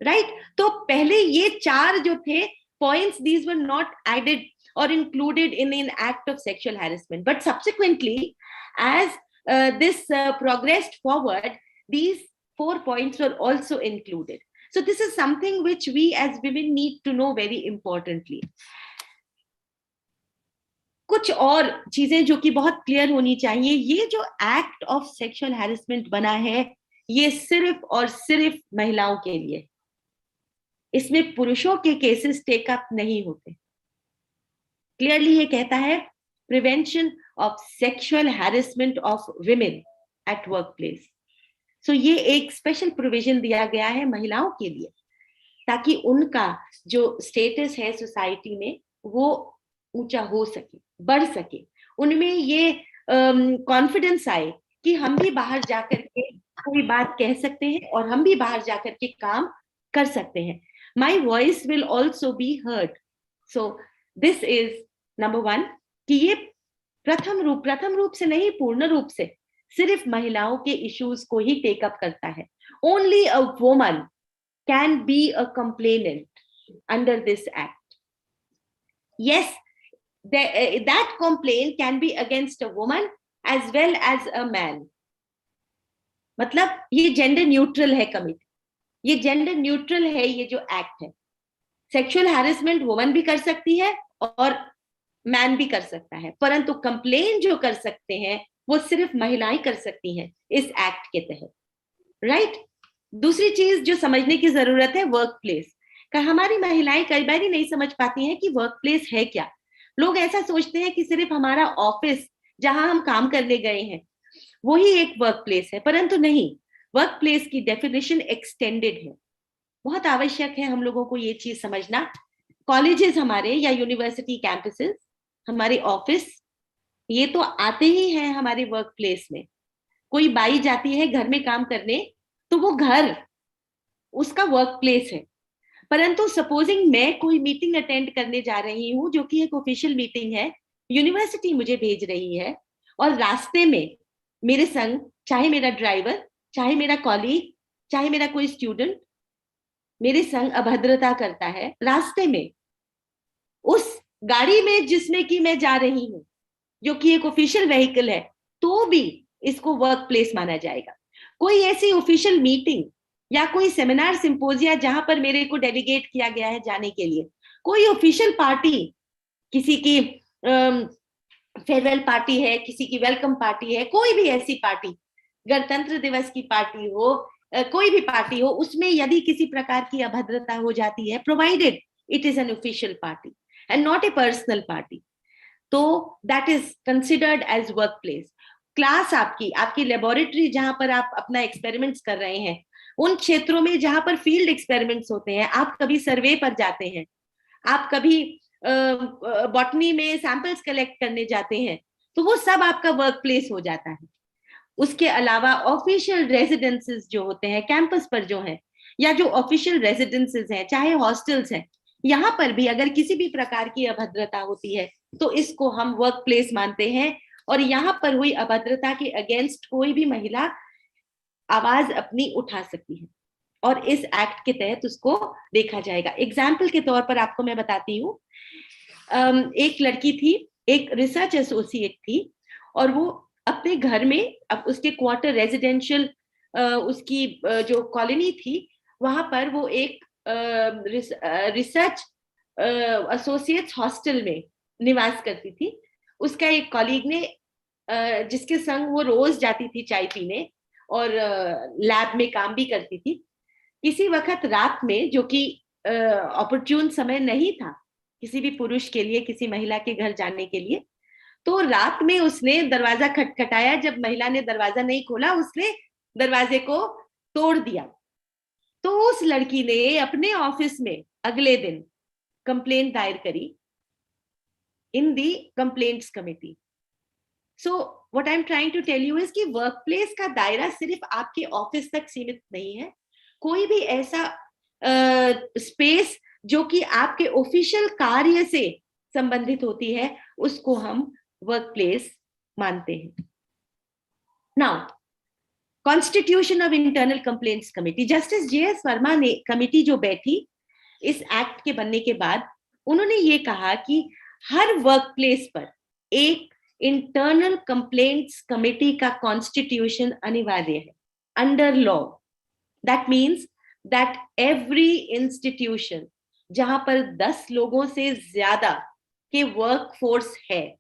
राइट? तो पहले ये चार जो थे points, these were not added or included in an act of sexual harassment, but subsequently as this progressed forward, these 4 points were also included. So this is something which we as women need to know very importantly. कुछ और चीजें जो कि बहुत clear होनी चाहिए, ये जो एक्ट ऑफ सेक्सुअल हैरेसमेंट बना है ये सिर्फ और सिर्फ महिलाओं के लिए, इसमें पुरुषों के केसेस टेकअप नहीं होते। क्लियरली ये कहता है prevention of sexual harassment of women at work place. So ये एक स्पेशल प्रोविजन दिया गया है महिलाओं के लिए, ताकि उनका जो स्टेटस है सोसाइटी में वो ऊंचा हो सके, बढ़ सके, उनमें ये कॉन्फिडेंस आए कि हम भी बाहर जाकर के कोई बात कह सकते हैं और हम भी बाहर जाकर के काम कर सकते हैं. My voice will also be heard. So this is number 1 कि ये प्रथम रूप से नहीं, पूर्ण रूप से सिर्फ महिलाओं के इश्यूज को ही टेकअप करता है. Only a woman can be a complainant under this act. Yes, that complaint can be against a woman as well as a man. मतलब ये जेंडर न्यूट्रल है कमिटी, ये जेंडर न्यूट्रल है ये जो एक्ट है. सेक्सुअल हैरेसमेंट वुमन भी कर सकती है और मैन भी कर सकता है, परंतु कंप्लेन जो कर सकते हैं वो सिर्फ महिलाएं कर सकती हैं इस एक्ट के तहत. राइट. दूसरी चीज जो समझने की जरूरत है, वर्क प्लेस का. हमारी महिलाएं कई बार ही नहीं समझ पाती हैं कि वर्क प्लेस है क्या. लोग ऐसा सोचते हैं कि सिर्फ हमारा ऑफिस जहां हम काम करने गए हैं वही एक वर्क प्लेस है, परंतु नहीं. वर्क प्लेस की डेफिनेशन एक्सटेंडेड है. बहुत आवश्यक है हम लोगों को ये चीज समझना. कॉलेजेस हमारे या यूनिवर्सिटी कैंपसेस, हमारे ऑफिस, ये तो आते ही हैं हमारे वर्क प्लेस में. कोई बाई जाती है घर में काम करने तो वो घर उसका वर्क प्लेस है. परंतु सपोजिंग मैं कोई मीटिंग अटेंड करने जा रही हूँ जो कि एक ऑफिशियल मीटिंग है, यूनिवर्सिटी मुझे भेज रही है, और रास्ते में मेरे संग चाहे मेरा ड्राइवर, चाहे मेरा कॉलीग, चाहे मेरा कोई स्टूडेंट मेरे संग अभद्रता करता है रास्ते में, उस गाड़ी में जिसमें कि मैं जा रही हूँ जो कि एक ऑफिशियल व्हीकल है, तो भी इसको वर्क प्लेस माना जाएगा. कोई ऐसी ऑफिशियल मीटिंग या कोई सेमिनार सिंपोजिया जहां पर मेरे को डेलीगेट किया गया है जाने के लिए, कोई ऑफिशियल पार्टी, किसी की फेयरवेल पार्टी है, किसी की वेलकम पार्टी है, कोई भी ऐसी पार्टी, गणतंत्र दिवस की पार्टी हो, कोई भी पार्टी हो, उसमें यदि किसी प्रकार की अभद्रता हो जाती है, provided it is an official party and not a personal party, तो that is considered as work place. Class आपकी लेबोरेटरी जहां पर आप अपना एक्सपेरिमेंट्स कर रहे हैं, उन क्षेत्रों में जहां पर फील्ड एक्सपेरिमेंट्स होते हैं, आप कभी सर्वे पर जाते हैं, आप कभी बॉटनी में सैंपल्स कलेक्ट करने जाते हैं, तो वो सब आपका वर्क प्लेस हो जाता है. उसके अलावा ऑफिशियल रेजिडेंसेस जो होते हैं कैंपस पर जो है, या जो ऑफिशियल रेजिडेंसेस हैं, चाहे हॉस्टल्स हैं, यहाँ पर भी अगर किसी भी प्रकार की अभद्रता होती है तो इसको हम वर्क प्लेस मानते हैं, और यहाँ पर हुई अभद्रता के अगेंस्ट कोई भी महिला आवाज अपनी उठा सकती है और इस एक्ट के तहत उसको देखा जाएगा. एग्जाम्पल के तौर पर आपको मैं बताती हूँ, एक लड़की थी, एक रिसर्च एसोसिएट थी, और वो अपने घर में, अब उसके क्वार्टर रेजिडेंशियल उसकी जो कॉलोनी थी वहां पर वो एक रिसर्च एसोसिएट्स हॉस्टल में निवास करती थी. उसका एक कॉलीग ने, जिसके संग वो रोज जाती थी चाय पीने और लैब में काम भी करती थी, किसी वक्त रात में, जो कि ऑपर्च्यून समय नहीं था किसी भी पुरुष के लिए किसी महिला के घर जाने के लिए, तो रात में उसने दरवाजा खटखटाया. जब महिला ने दरवाजा नहीं खोला, उसने दरवाजे को तोड़ दिया. तो उस लड़की ने अपने ऑफिस में अगले दिन कंप्लेंट दायर करी in the complaints committee. So what I am trying to tell you is कि वर्क प्लेस का दायरा सिर्फ आपके ऑफिस तक सीमित नहीं है. कोई भी ऐसा स्पेस जो कि आपके ऑफिशियल कार्य से संबंधित होती है, उसको हम वर्क प्लेस मानते हैं. Now, constitution of internal complaints committee, justice JS. Verma ने कमेटी जो बैठी इस एक्ट के बनने के बाद, उन्होंने ये कहा कि हर वर्क प्लेस पर एक इंटरनल कंप्लेंट्स कमेटी का कॉन्स्टिट्यूशन अनिवार्य है under law. That means that every institution जहां पर 10 लोगों से ज्यादा के वर्क फोर्स है,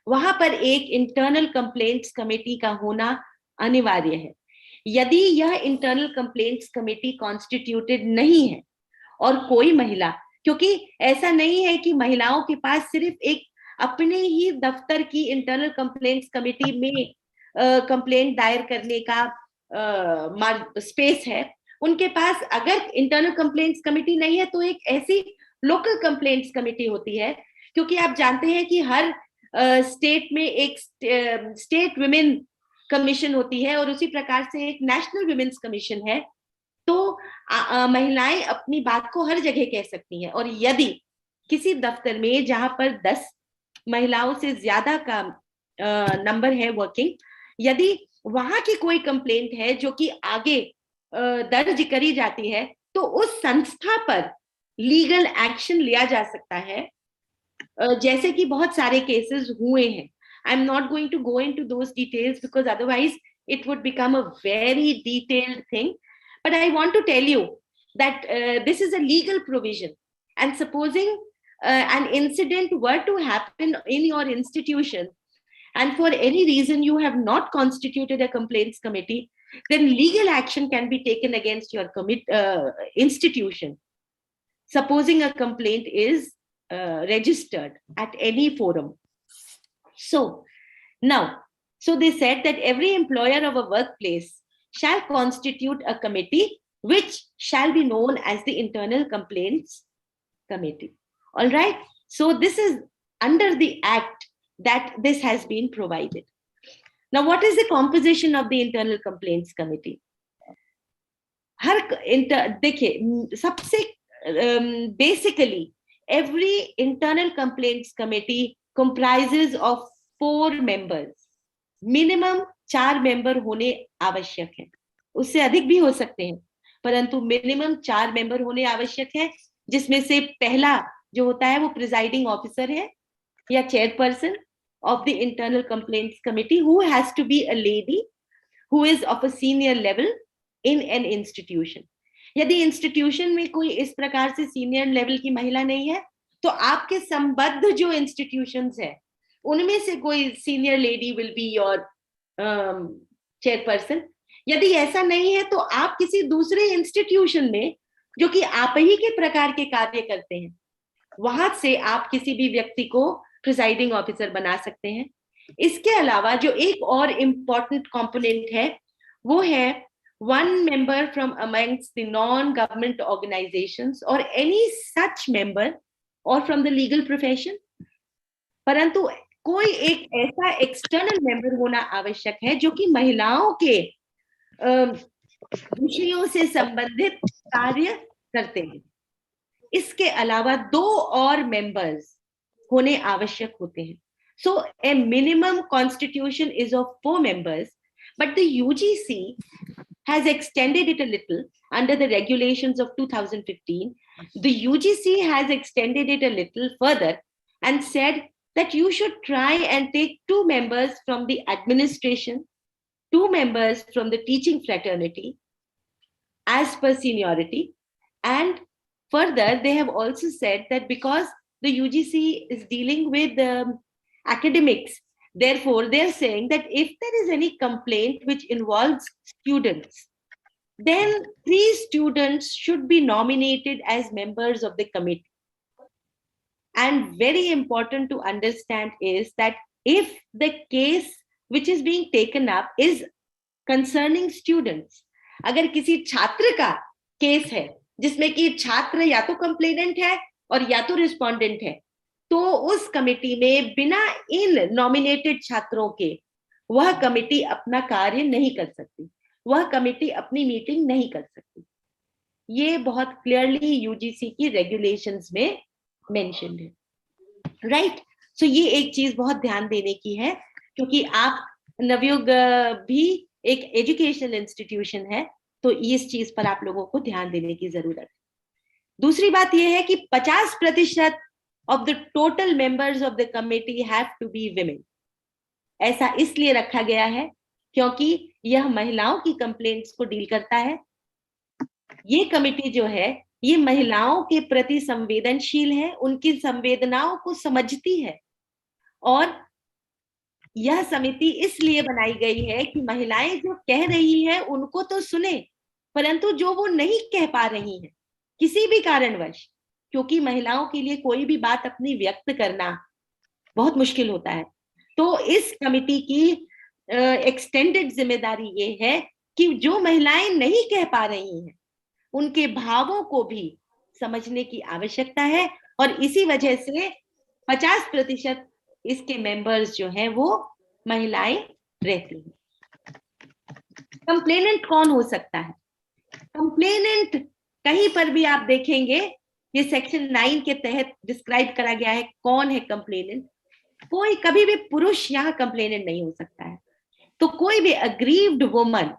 वहां पर एक इंटरनल कंप्लेंट्स कमेटी का होना अनिवार्य है. यदि यह इंटरनल कंप्लेंट्स कमेटी कॉन्स्टिट्यूटेड नहीं है और कोई महिला, क्योंकि ऐसा नहीं है कि महिलाओं के पास सिर्फ एक अपने ही दफ्तर की इंटरनल कंप्लेंट्स कमेटी में कंप्लेंट दायर करने का स्पेस है, उनके पास अगर इंटरनल कंप्लेंट्स कमेटी नहीं है तो एक ऐसी लोकल कंप्लेंट्स कमेटी होती है क्योंकि आप जानते हैं कि हर स्टेट में एक स्टेट विमेन कमीशन होती है और उसी प्रकार से एक नेशनल विमेन्स कमीशन है। तो महिलाएं अपनी बात को हर जगह कह सकती हैं, और यदि किसी दफ्तर में जहां पर 10 महिलाओं से ज्यादा का नंबर है वर्किंग, यदि वहां की कोई कंप्लेंट है जो कि आगे दर्ज करी जाती है, तो उस संस्था पर लीगल एक्शन लिया जा सकता है, जैसे कि बहुत सारे केसेस हुए हैं। I am not going to go into those details because otherwise it would become a very detailed thing, but I want to tell you that this is a legal provision, and supposing an incident were to happen in your institution and for any reason you have not constituted a complaints committee, then legal action can be taken against your institution, supposing a complaint is registered at any forum. So they said that every employer of a workplace shall constitute a committee which shall be known as the internal complaints committee. All right. So this is under the act that this has been provided. Now, what is the composition of the internal complaints committee? देखिए, सबसे basically every internal complaints committee comprises of 4 members. Minimum 4 member होने आवश्यक है, उससे अधिक भी हो सकते हैं, परंतु मिनिमम 4 मेंबर होने आवश्यक है, जिसमें से पहला जो होता है वो प्रिजाइडिंग ऑफिसर है या chairperson of the internal complaints committee, who has to be a lady who is of a senior level in an institution. यदि इंस्टीट्यूशन में कोई इस प्रकार से सीनियर लेवल की महिला नहीं है, तो आपके संबद्ध जो इंस्टीट्यूशंस है उनमें से कोई senior lady will be your chairperson. यदि ऐसा नहीं है तो आप किसी दूसरे इंस्टीट्यूशन में जो कि आप ही के प्रकार के कार्य करते हैं, वहां से आप किसी भी व्यक्ति को प्रिजाइडिंग ऑफिसर बना सकते हैं। इसके अलावा जो एक और इम्पोर्टेंट कंपोनेंट है वो है 1 member from amongst the non-government organizations or any such member or from the legal profession। परंतु कोई एक ऐसा एक्सटर्नल मेंबर होना आवश्यक है जो कि महिलाओं के विषयों से संबंधित कार्य करते हैं। इसके अलावा 2 और मेंबर्स होने आवश्यक होते हैं। So a minimum constitution is of 4 members, but the UGC has extended it a little under the regulations of 2015. The UGC has extended it a little further and said that you should try and take 2 members from the administration, 2 members from the teaching fraternity as per seniority. And further, they have also said that because the UGC is dealing with academics, therefore they're saying that if there is any complaint which involves students, then 3 students should be nominated as members of the committee. And very important to understand is that if the case which is being taken up is concerning students, अगर किसी छात्र का case है जिसमें कि छात्र या तो कंप्लेनेंट है और या तो रिस्पोंडेंट है, तो उस कमेटी में बिना इन नॉमिनेटेड छात्रों के वह कमेटी अपना कार्य नहीं कर सकती, वह कमेटी अपनी मीटिंग नहीं कर सकती। ये बहुत क्लियरली यूजीसी की रेगुलेशंस में मेंशन्ड है, राइट। सो ये एक चीज बहुत ध्यान देने की है, क्योंकि आप नवयुग भी एक एजुकेशनल इंस्टीट्यूशन है, तो इस चीज पर आप लोगों को ध्यान देने की जरूरत है। दूसरी बात यह है कि 50% of the total members of the committee have to be women. ऐसा इसलिए रखा गया है क्योंकि यह महिलाओं की कंप्लेंट्स को डील करता है। ये कमिटी जो है ये महिलाओं के प्रति संवेदनशील है, उनकी संवेदनाओं को समझती है, और यह समिति इसलिए बनाई गई है कि महिलाएं जो कह रही हैं उनको तो सुने, परंतु जो वो नहीं कह पा रही हैं किसी भी कारणवश, क्योंकि महिलाओं के लिए कोई भी बात अपनी व्यक्त करना बहुत मुश्किल होता है, तो इस कमिटी की एक्सटेंडेड जिम्मेदारी ये है कि जो महिलाएं नहीं कह पा रही हैं उनके भावों को भी समझने की आवश्यकता है, और इसी वजह से 50% इसके मेंबर्स जो हैं वो महिलाएं रहती हैं। कंप्लेनेंट कौन हो सकता है? कंप्लेनेंट कहीं पर भी आप देखेंगे ये सेक्शन 9 के तहत डिस्क्राइब करा गया है कौन है कंप्लेनेंट। कोई कभी भी पुरुष यहाँ कंप्लेनेंट नहीं हो सकता है। तो कोई भी अग्रीव्ड वुमन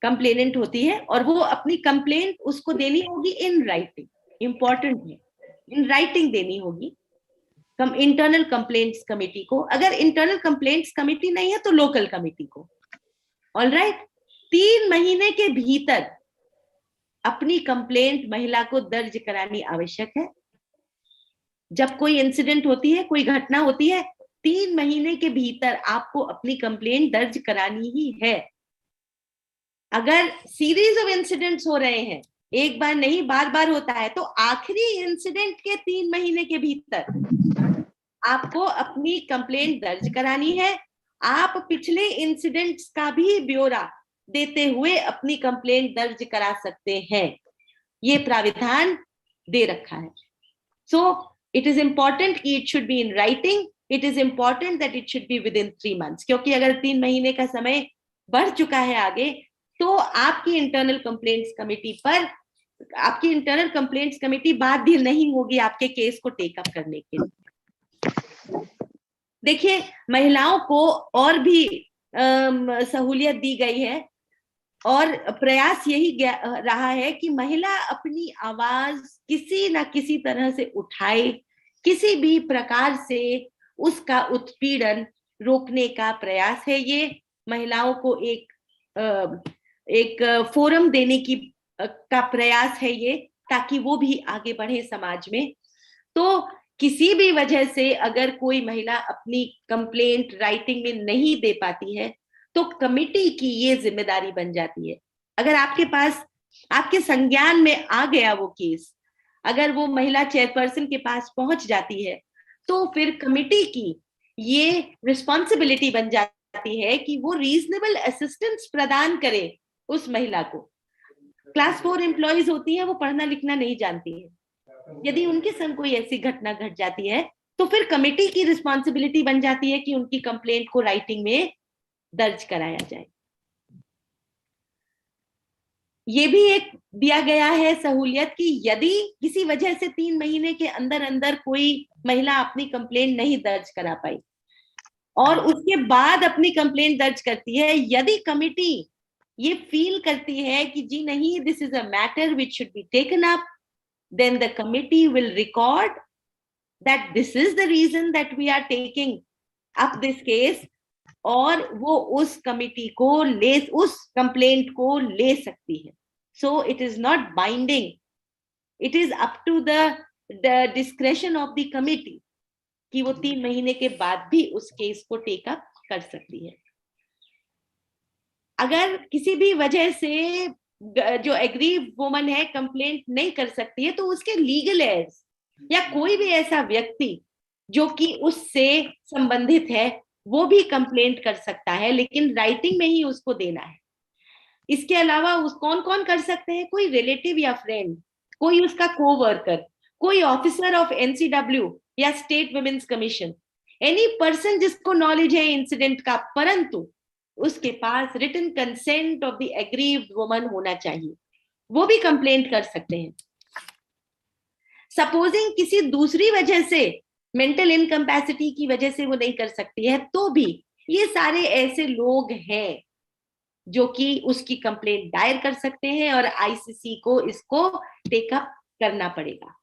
कंप्लेनेंट होती है और वो अपनी कंप्लेंट उसको देनी होगी इन राइटिंग, इंपॉर्टेंट है, इन राइटिंग देनी होगी इंटरनल कंप्लेंट्स कमेटी को। अगर इंटरनल कंप्लेंट्स कमेटी नहीं है तो लोकल कमेटी को। ऑलराइट, 3 महीने के भीतर अपनी कंप्लेंट महिला को दर्ज करानी आवश्यक है। जब कोई इंसिडेंट होती है, कोई घटना होती है, 3 महीने के भीतर आपको अपनी कंप्लेंट दर्ज करानी ही है। अगर सीरीज ऑफ इंसिडेंट्स हो रहे हैं, एक बार नहीं बार बार होता है, तो आखिरी इंसिडेंट के 3 महीने के भीतर आपको अपनी कंप्लेंट दर्ज करानी है। आप पिछले इंसिडेंट्स का भी ब्यौरा देते हुए अपनी कंप्लेंट दर्ज करा सकते हैं। ये प्राविधान दे रखा है। सो इट इज इंपॉर्टेंट कि it should be in writing, it is important that it should be with in 3 months, क्योंकि अगर 3 महीने का समय बढ़ चुका है आगे, तो आपकी इंटरनल कंप्लेंट्स कमेटी पर, आपकी इंटरनल कंप्लेंट्स कमेटी बाध्य नहीं होगी आपके केस को टेक अप करने के लिए। देखिए, महिलाओं को और भी सहूलियत दी गई है और प्रयास यही रहा है कि महिला अपनी आवाज किसी ना किसी तरह से उठाए, किसी भी प्रकार से उसका उत्पीड़न रोकने का प्रयास है। ये महिलाओं को एक फोरम देने का प्रयास है ये, ताकि वो भी आगे बढ़े समाज में। तो किसी भी वजह से अगर कोई महिला अपनी कंप्लेंट राइटिंग में नहीं दे पाती है, तो कमिटी की ये जिम्मेदारी बन जाती है। अगर आपके पास, आपके संज्ञान में आ गया वो केस, अगर वो महिला चेयरपर्सन के पास पहुंच जाती है, तो फिर कमिटी की ये रिस्पॉन्सिबिलिटी बन जाती है कि वो रीजनेबल असिस्टेंस प्रदान करे उस महिला को। क्लास 4 एम्प्लॉइज होती हैं, वो पढ़ना लिखना नहीं जानती है। यदि उनके संग कोई ऐसी घटना घट जाती है, तो फिर कमेटी की रिस्पॉन्सिबिलिटी बन जाती है कि उनकी कंप्लेंट को राइटिंग में दर्ज कराया जाए। ये भी एक दिया गया है सहूलियत कि यदि किसी वजह से 3 महीने के अंदर अंदर कोई महिला अपनी कंप्लेंट नहीं दर्ज करा पाई और उसके बाद अपनी कंप्लेंट दर्ज करती है, यदि कमेटी ये फील करती है कि जी नहीं, this is a matter which should be taken up, then the committee will record that this is the reason that we are taking up this case, और वो उस कमिटी को उस कंप्लेंट को ले सकती है। So it is not binding, it is up to the discretion of the committee कि वो 3 महीने के बाद भी उस केस को टेक अप कर सकती है। अगर किसी भी वजह से जो एग्रीव वुमन है कंप्लेंट नहीं कर सकती है, तो उसके लीगल एड्स या कोई भी ऐसा व्यक्ति जो कि उससे संबंधित है, वो भी कंप्लेंट कर सकता है, लेकिन राइटिंग में ही उसको देना है। इसके अलावा कौन कौन कर सकते हैं? कोई रिलेटिव या फ्रेंड, कोई उसका कोवर्कर, कोई ऑफिसर ऑफ NCW या state women's commission, any person जिसको नॉलेज है इंसिडेंट का, परंतु उसके पास written consent of the aggrieved woman होना चाहिए, वो भी कंप्लेंट कर सकते हैं। सपोजिंग किसी दूसरी वजह से, मेंटल इनकैपेसिटी की वजह से वो नहीं कर सकती है, तो भी ये सारे ऐसे लोग हैं जो कि उसकी कंप्लेंट दायर कर सकते हैं और ICC को इसको टेक अप करना पड़ेगा।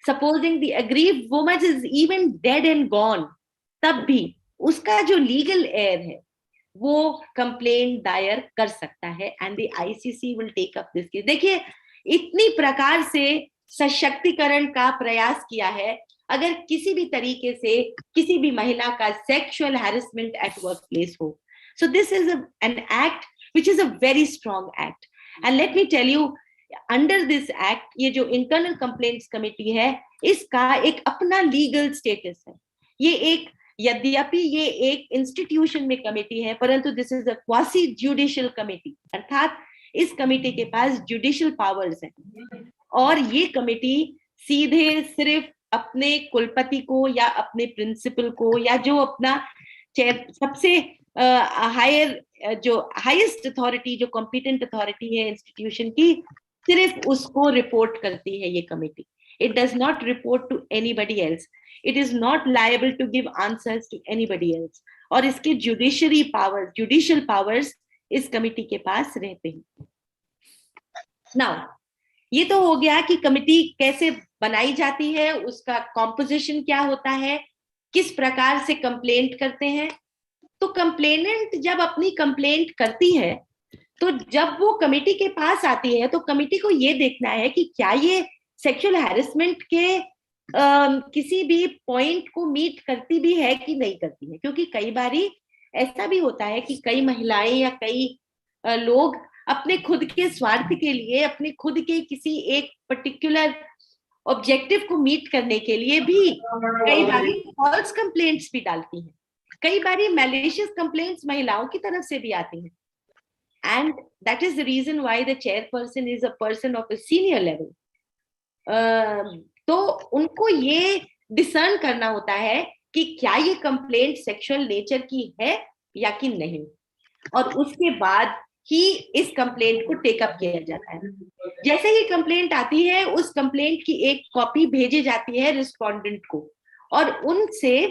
Supposing the aggrieved woman is even dead and gone, तब भी उसका जो लीगल एयर है वो कंप्लेंट दायर कर सकता है and the ICC will take up this case. देखिए, इतनी प्रकार से सशक्तिकरण का प्रयास किया है। अगर किसी भी तरीके से किसी भी महिला का sexual harassment at work place हो, so this is an act which is a very strong act, and let me tell you, under this act, ये जो इंटरनल कंप्लेंट्स कमेटी है, इसका एक अपना लीगल स्टेटस है। ये एक, यद्यपि ये एक इंस्टीट्यूशन में कमेटी है, परंतु this is a quasi judicial committee, अर्थात इस कमेटी के पास जुडिशियल पावर्स हैं और ये कमेटी सीधे सिर्फ अपने कुलपति को या अपने प्रिंसिपल को या जो अपना सबसे हायर जो हाईएस्ट अथॉरिटी, जो कॉम्पिटेंट अथॉरिटी है इंस्टीट्यूशन की, सिर्फ उसको रिपोर्ट करती है ये committee. It does not report to anybody else. It is not liable to give answers to anybody else. और इसके judicial powers इस कमेटी के पास रहते हैं. Now, ये तो हो गया कि कमेटी कैसे बनाई जाती है, उसका कॉम्पोजिशन क्या होता है, किस प्रकार से कंप्लेंट करते हैं. तो कंप्लेनेंट जब अपनी कंप्लेंट करती है, तो जब वो कमेटी के पास आती है, तो कमेटी को ये देखना है कि क्या ये सेक्सुअल हैरेसमेंट के किसी भी पॉइंट को मीट करती भी है कि नहीं करती है. क्योंकि कई बारी ऐसा भी होता है कि कई महिलाएं या कई लोग अपने खुद के स्वार्थ के लिए, अपने खुद के किसी एक पर्टिकुलर ऑब्जेक्टिव को मीट करने के लिए भी कई बारी फॉल्स कंप्लेंट्स भी डालती हैं. कई बारी मैलिशियस कंप्लेंट्स महिलाओं की तरफ से भी आती हैं. And that is the reason why the chairperson is a person of a senior level. तो उनको ये डिसर्न करना होता है कि क्या ये कंप्लेंट सेक्सुअल नेचर की है या कि नहीं, और उसके बाद ही इस कंप्लेंट को टेकअप किया जाता है. जैसे ही कंप्लेंट आती है, उस कंप्लेंट की एक कॉपी भेजी जाती है रिस्पोंडेंट को, और उनसे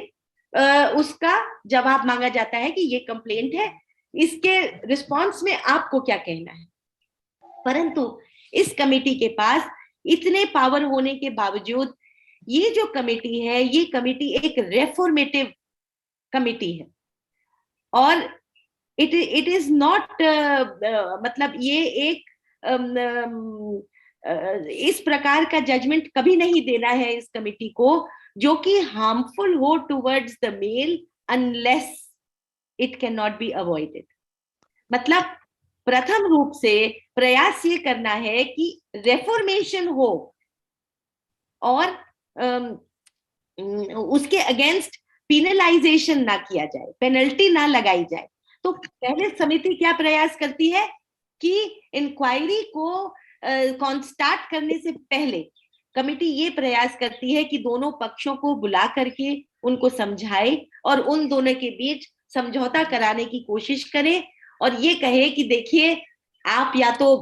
उसका जवाब मांगा जाता है कि ये कंप्लेंट है, इसके रिस्पॉन्स में आपको क्या कहना है. परंतु इस कमेटी के पास इतने पावर होने के बावजूद ये जो कमेटी है, ये कमेटी एक रेफॉर्मेटिव कमेटी है. और इट इज नॉट मतलब ये एक इस प्रकार का जजमेंट कभी नहीं देना है इस कमेटी को जो कि हार्मफुल हो towards the male unless it can not be avoided. मतलब प्रथम रूप से प्रयास ये करना है कि रेफॉर्मेशन हो और उसके अगेंस्ट पिनलाइजेशन ना किया जाए, पेनल्टी ना लगाई जाए. तो पहले समिति क्या प्रयास करती है कि इंक्वायरी को स्टार्ट करने से पहले कमेटी ये प्रयास करती है कि दोनों पक्षों को बुला करके उनको समझाए और उन दोनों के बीच समझौता कराने की कोशिश करे और ये कहे कि देखिए आप या तो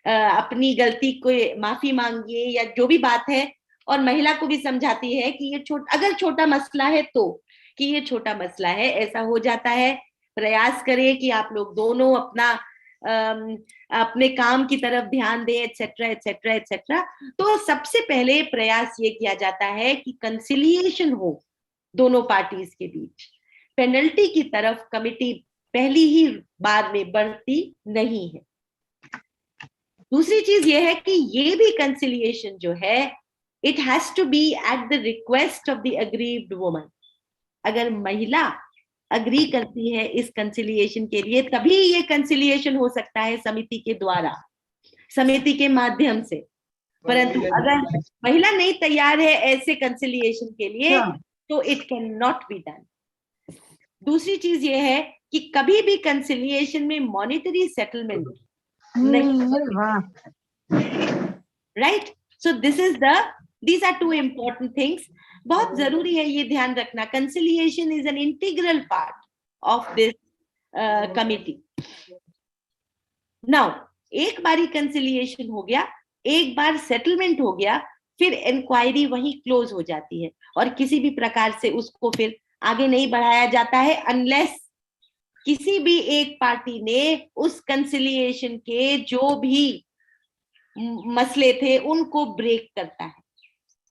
अपनी गलती को माफी मांगिए या जो भी बात है, और महिला को भी समझाती है कि ये अगर छोटा मसला है तो कि ये छोटा मसला है, ऐसा हो जाता है, प्रयास करें कि आप लोग दोनों अपना अपने काम की तरफ ध्यान दें, एटसेट्रा एटसेट्रा एटसेट्रा. तो सबसे पहले प्रयास ये किया जाता है कि कंसिलिएशन हो दोनों पार्टीज के बीच. पेनल्टी की तरफ कमिटी पहली ही बार में बढ़ती नहीं है. दूसरी चीज ये है कि ये भी कंसिलिएशन जो है it has to be at the request of the aggrieved woman. अगर महिला अग्री करती है इस कंसिलिएशन के लिए तभी ये कंसिलिएशन हो सकता है समिति के द्वारा, समिति के माध्यम से. परंतु अगर महिला नहीं तैयार है ऐसे कंसिलिएशन के लिए तो it can not be done. दूसरी चीज ये है कि कभी भी कंसिलिएशन में मॉनेटरी सेटलमेंट नहीं. Right. So these are two important things. बहुत जरूरी है ये ध्यान रखना. Conciliation is an integral part of this committee. Now एक बारी कंसिलिएशन हो गया, एक बार सेटलमेंट हो गया, फिर इंक्वायरी वहीं क्लोज हो जाती है और किसी भी प्रकार से उसको फिर आगे नहीं बढ़ाया जाता है अनलेस किसी भी एक पार्टी ने उस कंसिलिएशन के जो भी मसले थे उनको ब्रेक करता है.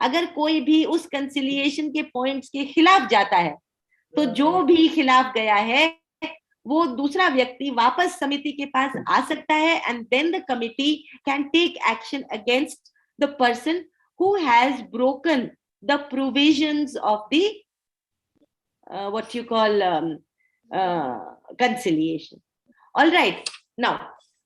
अगर कोई भी उस कंसिलिएशन के पॉइंट्स के खिलाफ जाता है तो जो भी खिलाफ गया है वो दूसरा व्यक्ति वापस समिति के पास आ सकता है and then the committee can take action against the person who has broken the provisions of the what you call conciliation. Alright. Now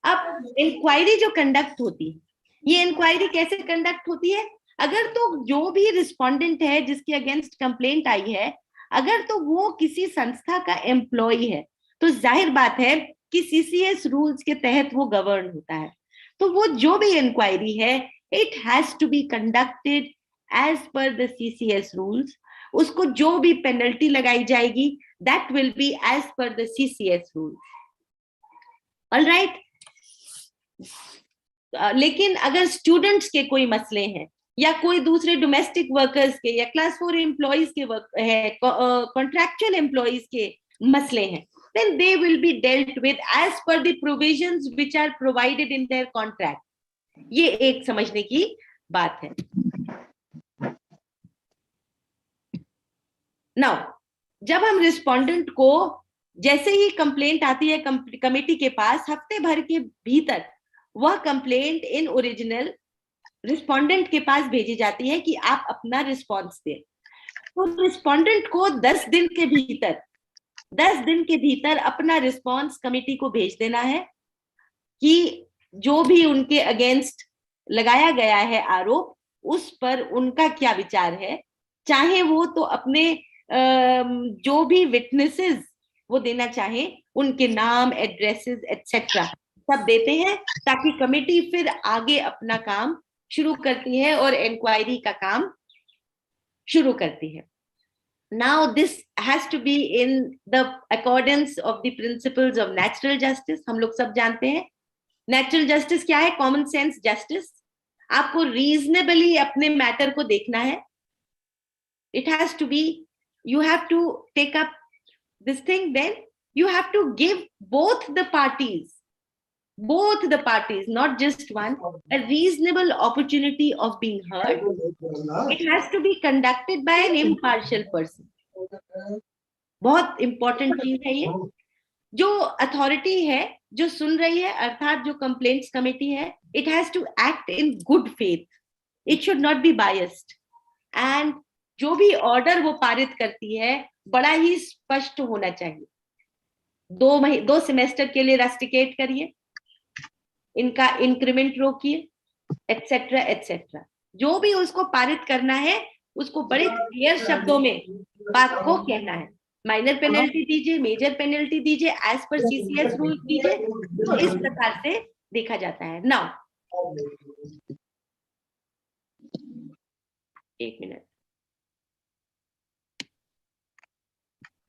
अब इंक्वायरी जो कंडक्ट होती है, ये इंक्वायरी कैसे कंडक्ट होती है? अगर तो जो भी रिस्पोंडेंट है जिसके अगेंस्ट कंप्लेंट आई है, अगर तो वो किसी संस्था का एम्प्लॉय है तो जाहिर बात है कि सीसीएस रूल्स के तहत वो गवर्न होता है. तो वो जो भी इंक्वायरी है it has to be conducted as per the CCS rules, उसको जो भी पेनल्टी लगाई जाएगी that will be as per the CCS rules. All right? लेकिन अगर स्टूडेंट्स के कोई मसले हैं या कोई दूसरे डोमेस्टिक वर्कर्स के या क्लास 4 एम्प्लॉइज के कॉन्ट्रैक्चुअल एम्प्लॉइज के मसले हैं, then they will be dealt with as per the provisions which are provided in their contract. ये एक समझने की बात है. Now, जब हम रिस्पोंडेंट को जैसे ही कंप्लेंट आती है कमेटी के पास, हफ्ते भर के भीतर वह कंप्लेंट इन ओरिजिनल रिस्पोंडेंट के पास भेजी जाती है कि आप अपना रिस्पॉन्स दें. तो रिस्पोंडेंट को 10 दिन के भीतर अपना रिस्पॉन्स कमेटी को भेज देना है कि जो भी उनके अगेंस्ट लगाया गया है आरोप, उस पर उनका क्या विचार है. चाहे वो तो अपने जो भी विटनेसेस वो देना चाहे, उनके नाम, एड्रेसेस एटसेट्रा सब देते हैं, ताकि कमेटी फिर आगे अपना काम शुरू करती है और इंक्वायरी का काम शुरू करती है. Now this has to be in the accordance of the principles of natural justice. हम लोग सब जानते हैं नेचुरल जस्टिस क्या है. Common sense justice. आपको रीजनेबली अपने मैटर को देखना है. It has to be, you have to take up this thing, then you have to give both the parties, not just one, a reasonable opportunity of being heard. It has to be conducted by an impartial person. बहुत important चीज है ये. जो authority है जो सुन रही है, अर्थात जो कंप्लेंट्स कमेटी है, it has to act in good faith. It should not be biased. And जो भी ऑर्डर वो पारित करती है बड़ा ही स्पष्ट होना चाहिए. 2 सेमेस्टर के लिए रस्टिकेट करिए, इनका इंक्रीमेंट रोकिए, एटसेट्रा एटसेट्रा. जो भी उसको पारित करना है उसको बड़े क्लियर शब्दों में बात को कहना है. माइनर पेनल्टी दीजिए, मेजर पेनल्टी दीजिए, एज पर सीसीएस रूल दीजिए. तो इस प्रकार से देखा जाता है. नाउ एक मिनट.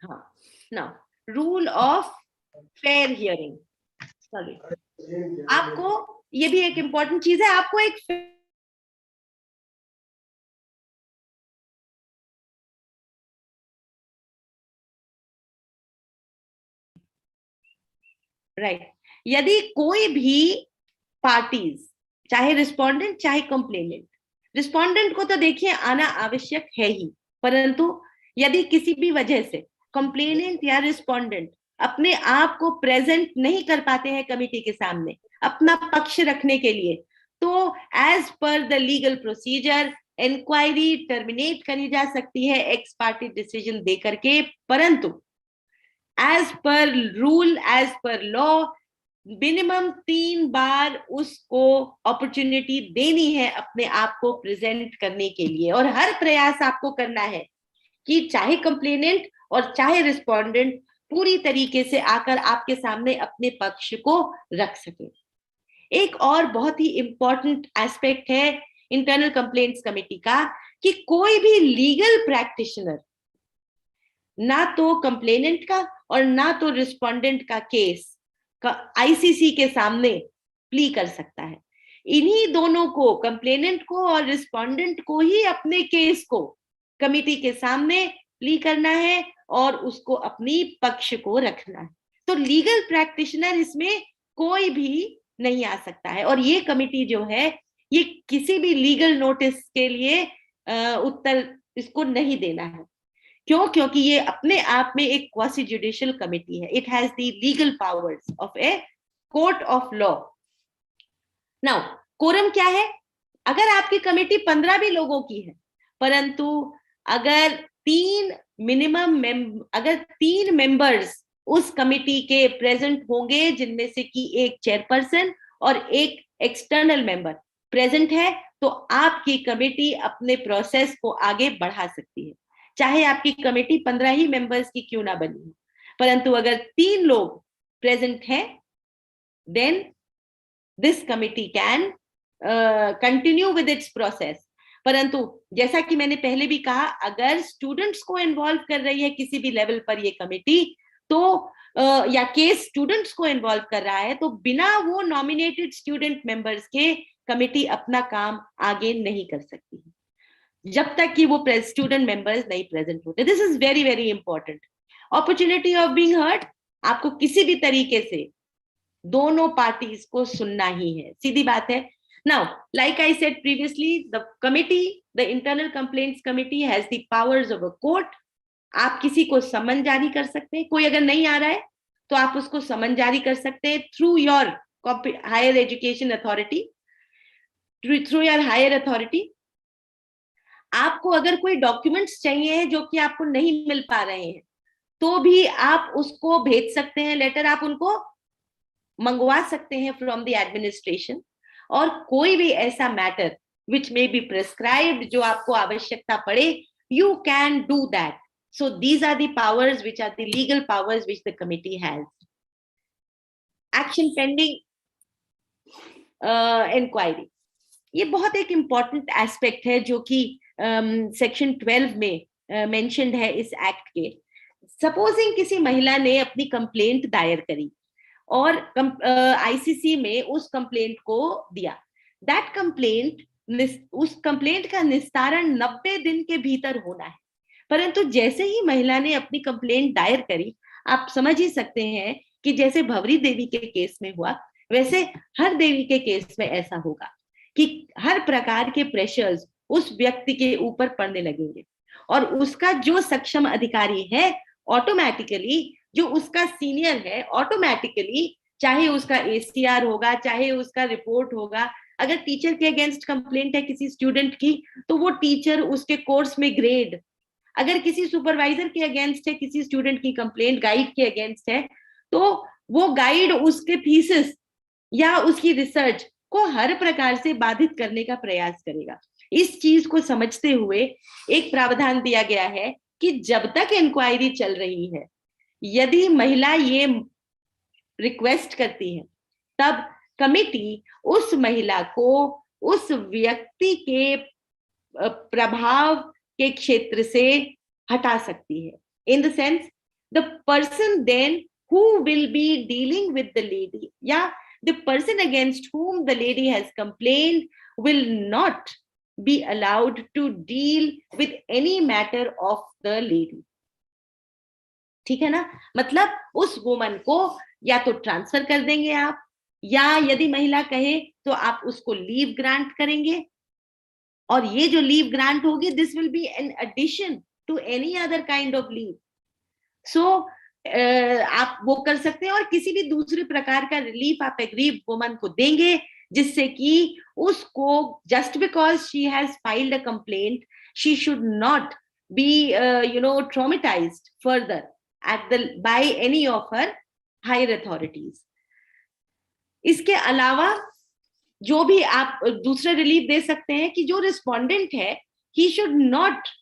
हाँ, now rule of fair hearing. Sorry, आपको ये भी एक इंपॉर्टेंट चीज है. आपको एक राइट यदि कोई भी पार्टीज, चाहे रिस्पोंडेंट चाहे कंप्लेनेंट, रिस्पोंडेंट को तो देखिए आना आवश्यक है ही, परंतु यदि किसी भी वजह से कंप्लेनेंट या रिस्पोंडेंट अपने आप को प्रेजेंट नहीं कर पाते हैं कमेटी के सामने अपना पक्ष रखने के लिए, तो as per the legal procedure inquiry terminate करी जा सकती है एक्स पार्टी डिसीजन दे करके. परंतु as per rule, as per law, minimum 3 बार उसको अपॉर्चुनिटी देनी है अपने आप को प्रेजेंट करने के लिए. और हर प्रयास आपको करना है कि चाहे कंप्लेनेंट और चाहे रिस्पोंडेंट पूरी तरीके से आकर आपके सामने अपने पक्ष को रख सके. एक और बहुत ही इंपॉर्टेंट एस्पेक्ट है इंटरनल कंप्लेंट्स कमेटी का कि कोई भी लीगल प्रैक्टिशनर ना तो कंप्लेनेंट का और ना तो रिस्पोंडेंट का केस का आईसीसी के सामने प्ली कर सकता है. इन्हीं दोनों को, कंप्लेनेंट को और रिस्पोंडेंट को ही अपने केस को कमेटी के सामने प्ली करना है और उसको अपनी पक्ष को रखना है. तो लीगल प्रैक्टिशनर इसमें कोई भी नहीं आ सकता है. और ये कमेटी जो है ये किसी भी लीगल नोटिस के लिए उत्तर इसको नहीं देना है. क्यों? क्योंकि ये अपने आप में एक क्वासी जुडिशियल कमेटी है. It has the legal powers of a court of law. Now quorum क्या है? अगर आपकी कमेटी 15 भी लोगों की है, परंतु अगर 3 मेंबर्स उस कमेटी के प्रेजेंट होंगे, जिनमें से कि एक चेयरपर्सन और एक एक्सटर्नल मेंबर प्रेजेंट है, तो आपकी कमेटी अपने प्रोसेस को आगे बढ़ा सकती है. चाहे आपकी कमेटी 15 ही मेंबर्स की क्यों ना बनी हो, परंतु अगर 3 लोग प्रेजेंट हैं, then this committee can continue with its process. परंतु जैसा कि मैंने पहले भी कहा, अगर स्टूडेंट्स को इन्वॉल्व कर रही है किसी भी लेवल पर ये कमेटी, तो या केस स्टूडेंट्स को इन्वॉल्व कर रहा है, तो बिना वो नॉमिनेटेड स्टूडेंट मेंबर्स के कमेटी अपना काम आगे नहीं कर सकती जब तक कि वो स्टूडेंट मेंबर्स नहीं प्रेजेंट होते. This is very very important. Opportunity of being heard, आपको किसी भी तरीके से दोनों पार्टीज को सुनना ही है, सीधी बात है. Now, like I said previously, the committee, the internal complaints committee has the powers of a court. आप किसी को समन जारी कर सकते हैं, कोई अगर नहीं आ रहा है तो आप उसको समन जारी कर सकते हैं through your higher education authority, through your higher authority. आपको अगर कोई डॉक्यूमेंट्स चाहिए जो कि आपको नहीं मिल पा रहे हैं, तो भी आप उसको भेज सकते हैं, लेटर आप उनको मंगवा सकते हैं फ्रॉम द एडमिनिस्ट्रेशन. और कोई भी ऐसा matter which may be prescribed जो आपको आवश्यकता पड़े, you can do that. So these are the powers which are the legal powers which the committee has. Action pending inquiry, ये बहुत एक इंपॉर्टेंट एस्पेक्ट है जो कि सेक्शन 12 में मेंशन्ड है इस एक्ट के. सपोजिंग किसी महिला ने अपनी कंप्लेंट दायर करी और आईसीसी में उस कंप्लेंट को दिया. दैट कंप्लेंट, उस कंप्लेंट का निस्तारण 90 दिन के भीतर होना है. परंतु जैसे ही महिला ने अपनी कंप्लेंट दायर करी, आप समझ ही सकते हैं कि जैसे भंवरी देवी के केस में हुआ, वैसे हर देवी के केस में ऐसा होगा कि हर प्रकार के प्रेशर्स उस व्यक्ति के ऊपर पड़ने लगेंगे और उसका जो सक्षम अधिकारी है, ऑटोमेटिकली जो उसका सीनियर है, ऑटोमेटिकली चाहे उसका एसीआर होगा, चाहे उसका रिपोर्ट होगा, अगर टीचर के अगेंस्ट कंप्लेंट है किसी स्टूडेंट की, तो वो टीचर उसके कोर्स में ग्रेड, अगर किसी सुपरवाइजर के अगेंस्ट है किसी स्टूडेंट की कंप्लेंट, गाइड के अगेंस्ट है, तो वो गाइड उसके थीसिस या उसकी रिसर्च को हर प्रकार से बाधित करने का प्रयास करेगा. इस चीज को समझते हुए एक प्रावधान दिया गया है कि जब तक इंक्वायरी चल रही है, यदि महिला ये रिक्वेस्ट करती है, तब कमिटी उस महिला को उस व्यक्ति के प्रभाव के क्षेत्र से हटा सकती है. In the sense, the person then who will be dealing with the lady, yeah, the person against whom the lady has complained will not be allowed to deal with any matter of the lady. ठीक है ना? मतलब उस woman को या तो transfer कर देंगे आप, या यदि महिला कहे तो आप उसको लीव ग्रांट करेंगे. और ये जो लीव ग्रांट होगी, this will be an addition to any other kind of leave. So आप वो कर सकते हैं और किसी भी दूसरे प्रकार का रिलीफ आप एग्रीव वुमन को देंगे, जिससे कि उसको just because she has filed a complaint, she should not be traumatised further at the by any of her higher authorities. इसके अलावा जो भी आप दूसरा रिलीफ दे सकते हैं कि जो रिस्पोंडेंट है, he should not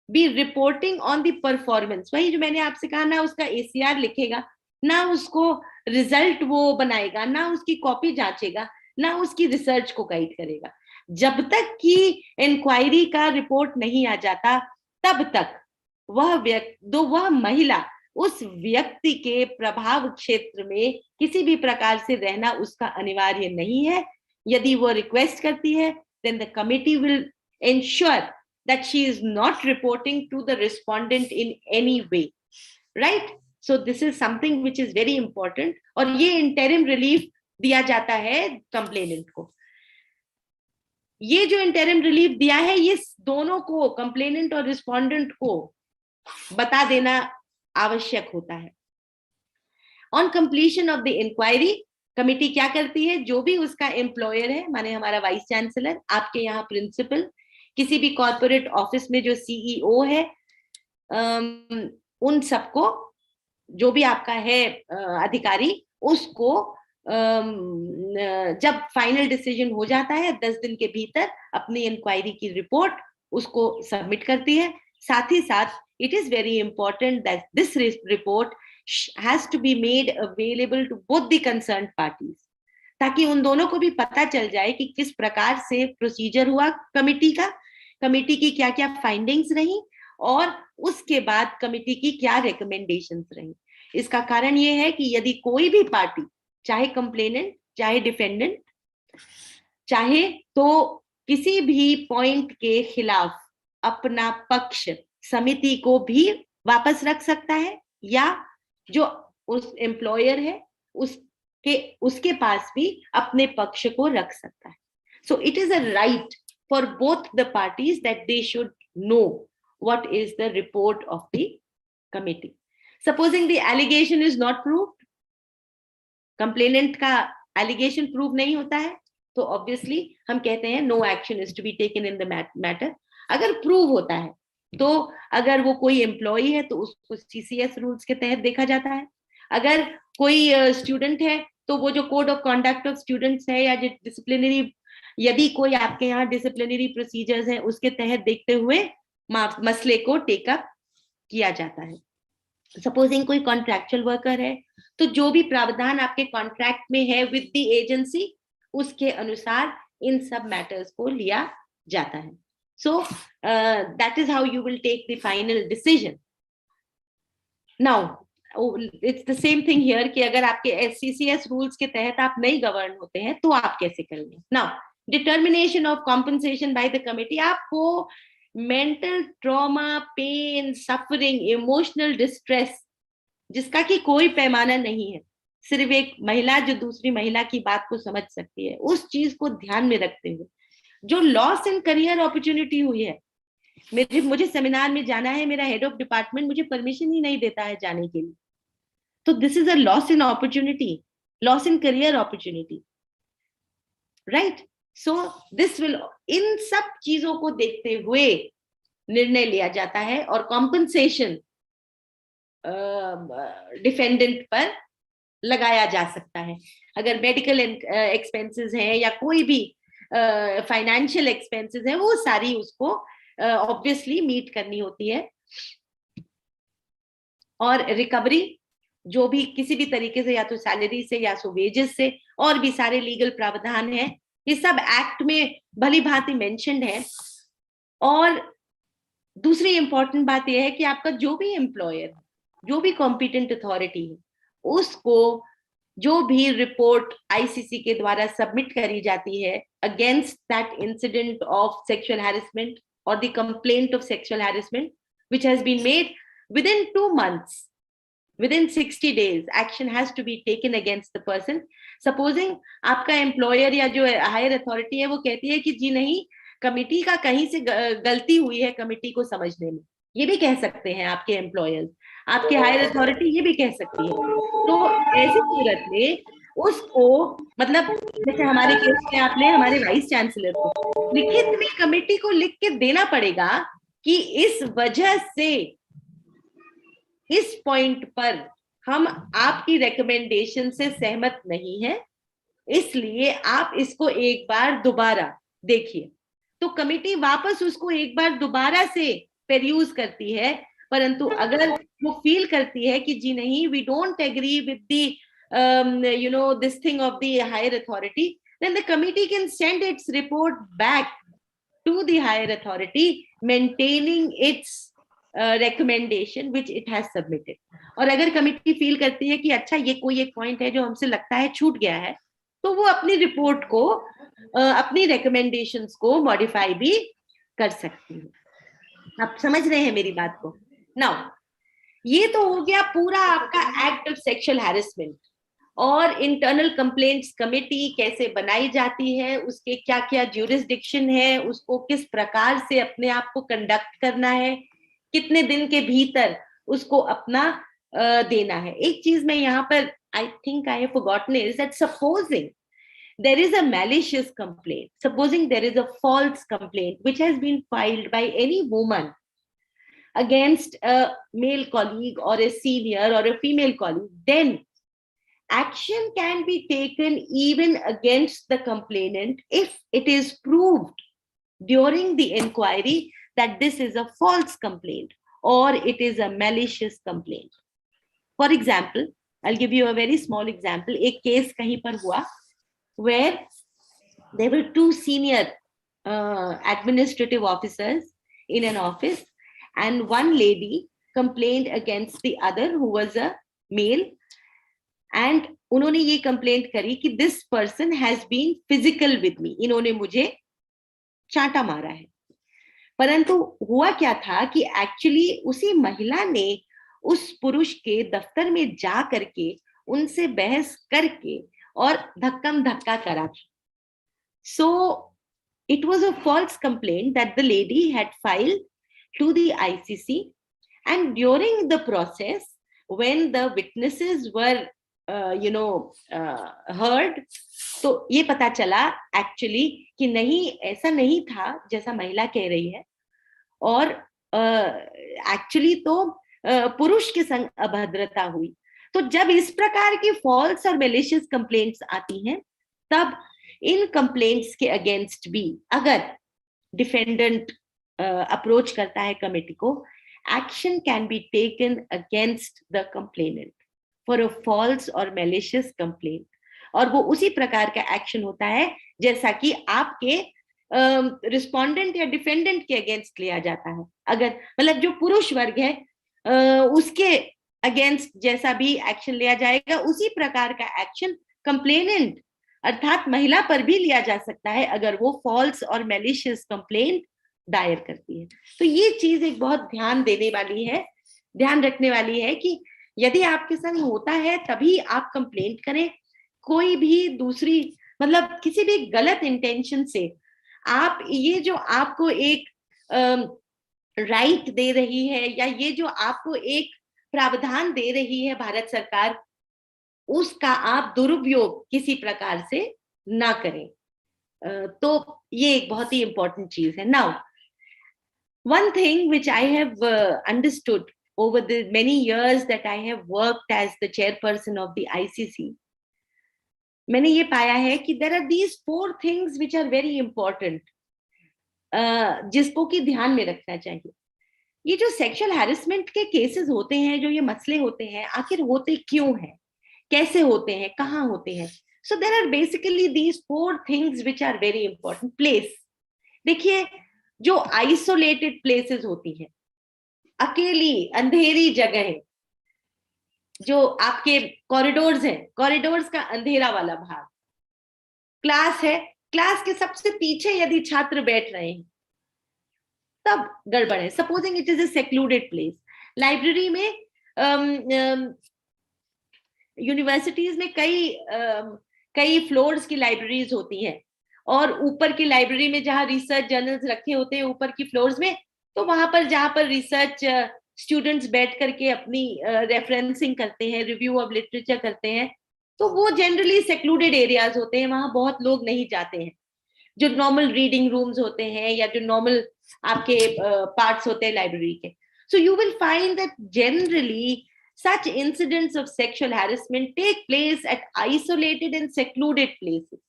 be reporting on the performance. वही जो मैंने आपसे कहा, ना उसका ACR लिखेगा, ना उसको रिजल्ट वो बनाएगा, ना उसकी कॉपी जांचेगा, ना उसकी रिसर्च को गाइड करेगा. जब तक कि इंक्वायरी का रिपोर्ट नहीं आ जाता, तब तक वह महिला उस व्यक्ति के प्रभाव क्षेत्र में किसी भी प्रकार से रहना उसका अनिवार्य नहीं है. यदि वो रिक्वेस्ट करती है, then the committee will ensure that she is not reporting to the respondent in any way, right? So this is something which is very important. और ये interim relief दिया जाता है complainant को. ये जो interim relief दिया है, ये दोनों को, complainant और respondent को बता देना आवश्यक होता है. On completion of the inquiry, committee क्या करती है? जो भी उसका एम्प्लॉयर है, माने हमारा वाइस चांसलर, आपके यहाँ प्रिंसिपल, किसी भी कॉर्पोरेट ऑफिस में जो सीईओ है, उन सबको, जो भी आपका है अधिकारी, उसको जब फाइनल डिसीजन हो जाता है, 10 दिन के भीतर अपनी इंक्वायरी की रिपोर्ट उसको सबमिट करती है. साथ ही साथ it is very important that this report has to be made available to both the concerned parties, ताकि उन दोनों को भी पता चल जाए कि किस प्रकार से प्रोसीजर हुआ कमिटी का, कमिटी की क्या क्या फाइंडिंग्स रही और उसके बाद कमिटी की क्या रिकमेंडेशंस रही। इसका कारण ये है कि यदि कोई भी पार्टी, चाहे कंप्लेनेंट चाहे डिफेंडेंट, चाहे तो किसी भी पॉइंट के खिलाफ अपना पक्ष समिति को भी वापस रख सकता है या जो उस एम्प्लॉयर है उसके पास भी अपने पक्ष को रख सकता है। So it is a right for both the parties that they should know what is the report of the committee. Supposing the allegation is not proved, complainant का allegation prove नहीं होता है, तो obviously हम कहते हैं no action is to be taken in the matter. अगर prove होता है, तो अगर वो कोई employee है तो उसको CCS rules के तहत देखा जाता है। अगर कोई student है तो वो जो code of conduct of students है या जो disciplinary, यदि कोई आपके यहाँ disciplinary procedures है उसके तहत देखते हुए मसले को टेकअप किया जाता है। सपोजिंग कोई कॉन्ट्रैक्चुअल वर्कर है तो जो भी प्रावधान आपके कॉन्ट्रैक्ट में है विद द एजेंसी उसके अनुसार इन सब मैटर्स को लिया जाता है। So that is how you will take the final decision. Now it's the same thing here कि अगर आपके SCCS रूल्स के तहत आप नहीं गवर्न होते हैं तो आप कैसे करेंगे। Now determination of compensation by the committee, आपको mental trauma, pain, suffering, emotional distress जिसका कि कोई पैमाना नहीं है, सिर्फ एक महिला जो दूसरी महिला की बात को समझ सकती है, उस चीज को ध्यान में रखते हुए जो लॉस इन करियर अपॉर्चुनिटी हुई है। मुझे सेमिनार में जाना है, मेरा हेड ऑफ डिपार्टमेंट मुझे परमिशन ही नहीं देता है जाने के लिए, तो this is a loss in opportunity, loss in career opportunity, right. So this will, इन सब चीजों को देखते हुए निर्णय लिया जाता है और कॉम्पनसेशन डिफेंडेंट पर लगाया जा सकता है। अगर मेडिकल एक्सपेंसेस हैं या कोई भी फाइनेंशियल एक्सपेंसेस हैं, वो सारी उसको ऑब्वियसली मीट करनी होती है। और रिकवरी जो भी किसी भी तरीके से, या तो सैलरी से या सो वेजेस से, और भी सारे लीगल प्रावधान हैं, ये सब एक्ट में भली भांति मेंशन्ड है। और दूसरी इंपॉर्टेंट बात यह है कि आपका जो भी एम्प्लॉयर, जो भी कॉम्पिटेंट अथॉरिटी है, उसको जो भी रिपोर्ट ICC के द्वारा सबमिट करी जाती है against that incident of sexual harassment और the complaint of sexual harassment which has been made within 2 months, within 60 days, action has to be taken against the person. Supposing आपका employer या जो higher authority है वो कहती है कि जी नहीं, कमिटी का कहीं से गलती हुई है कमिटी को समझने में, ये भी कह सकते हैं आपके एम्प्लॉयर्स, आपके हायर अथॉरिटी ये भी कह सकती है। तो ऐसी सूरत में उसको, मतलब जैसे हमारे केस में आपने हमारे वाइस चांसलर को लिखित में कमिटी को लिख के देना पड़ेगा कि इस वजह से इस पॉइंट पर हम आपकी रिकमेंडेशन से सहमत नहीं है, इसलिए आप इसको एक बार दोबारा देखिए। तो कमिटी वापस उसको एक बार दोबारा से पेरयूज करती है, परंतु अगर वो फील करती है कि जी नहीं, we don't agree with the this thing of the higher authority, then the committee can send its report back to the higher authority maintaining its recommendation which it has submitted. और अगर committee feel करती है कि अच्छा ये कोई एक point है जो हमसे लगता है छूट गया है, तो वो अपनी रिपोर्ट को, अपनी रिकमेंडेशंस को मॉडिफाई भी कर सकती है। आप समझ रहे हैं मेरी बात को? नाउ ये तो हो गया पूरा आपका एक्ट ऑफ सेक्सुअल हैरेसमेंट और इंटरनल कंप्लेंट्स कमेटी कैसे बनाई जाती है, उसके क्या क्या ज्यूरिसडिक्शन है, उसको किस प्रकार से अपने आप को कंडक्ट करना है, कितने दिन के भीतर उसको अपना देना है। एक चीज मैं यहाँ पर I think I have forgotten is that supposing there is a malicious complaint, supposing there is a false complaint which has been filed by any woman against a male colleague or a senior or a female colleague, then action can be taken even against the complainant if it is proved during the inquiry that this is a false complaint or it is a malicious complaint. For example, I'll give you a very small example. एक case कहीं पर हुआ where there were 2 senior administrative officers in an office, and one lady complained against the other who was a male, and उन्होंने ये complaint करी कि this person has been physical with me, इन्होंने मुझे चांटा मारा है। परंतु हुआ क्या था कि एक्चुअली उसी महिला ने उस पुरुष के दफ्तर में जा करके उनसे बहस करके और धक्कम धक्का करा था। So it was a false complaint that the lady had filed to the ICC, and during the process when the witnesses were heard, तो ये पता चला एक्चुअली कि नहीं, ऐसा नहीं था जैसा महिला कह रही है, और एक्चुअली तो पुरुष के संग अभद्रता हुई। तो जब इस प्रकार की फॉल्स और मेलिशियस कंप्लेंट्स आती हैं, तब इन कंप्लेंट्स के अगेंस्ट भी अगर डिफेंडेंट अप्रोच करता है कमेटी को, action can be taken against the complainant for a false और मेलिशियस कंप्लेंट, और वो उसी प्रकार का एक्शन होता है जैसा कि आपके रिस्पोंडेंट या डिफेंडेंट के अगेंस्ट लिया जाता है। अगर मतलब जो पुरुष वर्ग है उसके अगेंस्ट जैसा भी एक्शन लिया जाएगा, उसी प्रकार का एक्शन कंप्लेनेंट अर्थात महिला पर भी लिया जा सकता है अगर वो फॉल्स और मेलिशियस कंप्लेंट दायर करती है। तो ये चीज एक बहुत ध्यान देने वाली है, ध्यान रखने वाली है कि यदि आपके संग होता है तभी आप कंप्लेंट करें। कोई भी दूसरी मतलब किसी भी गलत इंटेंशन से आप ये जो आपको एक राइट दे रही है या ये जो आपको एक प्रावधान दे रही है भारत सरकार, उसका आप दुरुपयोग किसी प्रकार से ना करें। तो ये एक बहुत ही इंपॉर्टेंट चीज है। Now one thing which I have understood over the many years that I have worked as the chairperson of the ICC, मैंने ये पाया है कि there are these 4 things which are very important, जिसको कि ध्यान में रखना चाहिए। ये जो सेक्सुअल हैरेसमेंट के केसेस होते हैं, जो ये मसले होते हैं, आखिर होते क्यों हैं, कैसे होते हैं, कहाँ होते हैं? So there are basically these 4 things which are very important. Place, देखिए जो आइसोलेटेड प्लेसेस होती हैं, अकेली अंधेरी जगह, जो आपके कॉरिडोर्स हैं, कॉरिडोर्स का अंधेरा वाला भाग, क्लास है, क्लास के सबसे पीछे यदि छात्र बैठ रहे हैं तब गड़बड़ है। Supposing it is a secluded place. Library में यूनिवर्सिटीज में कई फ्लोर्स की लाइब्रेरीज होती हैं, और ऊपर की लाइब्रेरी में जहाँ रिसर्च जर्नल्स रखे होते हैं ऊपर की फ्लोर्स में, तो वहां पर जहाँ पर रिसर्च स्टूडेंट्स बैठ करके अपनी रेफरेंसिंग करते हैं, रिव्यू ऑफ लिटरेचर करते हैं, तो वो जनरली सेक्लूडेड एरियाज होते हैं, वहां बहुत लोग नहीं जाते हैं। जो नॉर्मल रीडिंग रूम्स होते हैं या जो नॉर्मल आपके पार्ट्स होते हैं लाइब्रेरी के। So you will find that generally such incidents of sexual harassment take place at isolated and secluded places.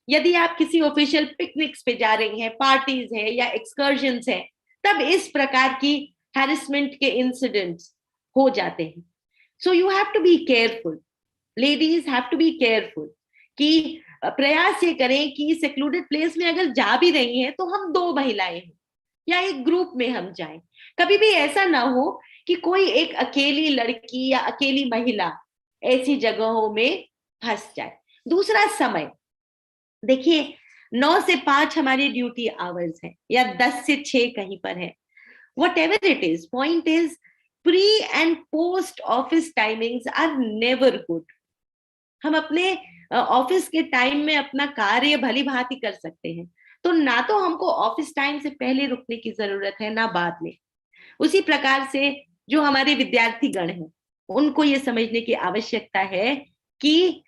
यदि आप किसी ऑफिशियल पिकनिक्स पे जा रही हैं, पार्टीज है या एक्सकर्जन्स है, तब इस प्रकार की हैरेसमेंट के इंसिडेंट्स हो जाते हैं। So you have to be careful, ladies have to be careful कि प्रयास ये करें कि सेक्लूडेड प्लेस में अगर जा भी रही हैं तो हम 2 महिलाएं हों या एक ग्रुप में हम जाएं। कभी भी ऐसा ना हो कि कोई एक अकेली लड़की या अकेली महिला ऐसी जगहों में फंस जाए। दूसरा समय, देखिए 9 से 5 हमारी ड्यूटी आवर्स है या 10 से 6 कहीं पर है, whatever it is, point is pre and post office timings are never good. हम अपने ऑफिस के टाइम में अपना कार्य भली भांति कर सकते हैं, तो ना तो हमको ऑफिस टाइम से पहले रुकने की जरूरत है ना बाद में। उसी प्रकार से जो हमारे विद्यार्थी गण हैं, उनको ये समझने की आवश्यकता है कि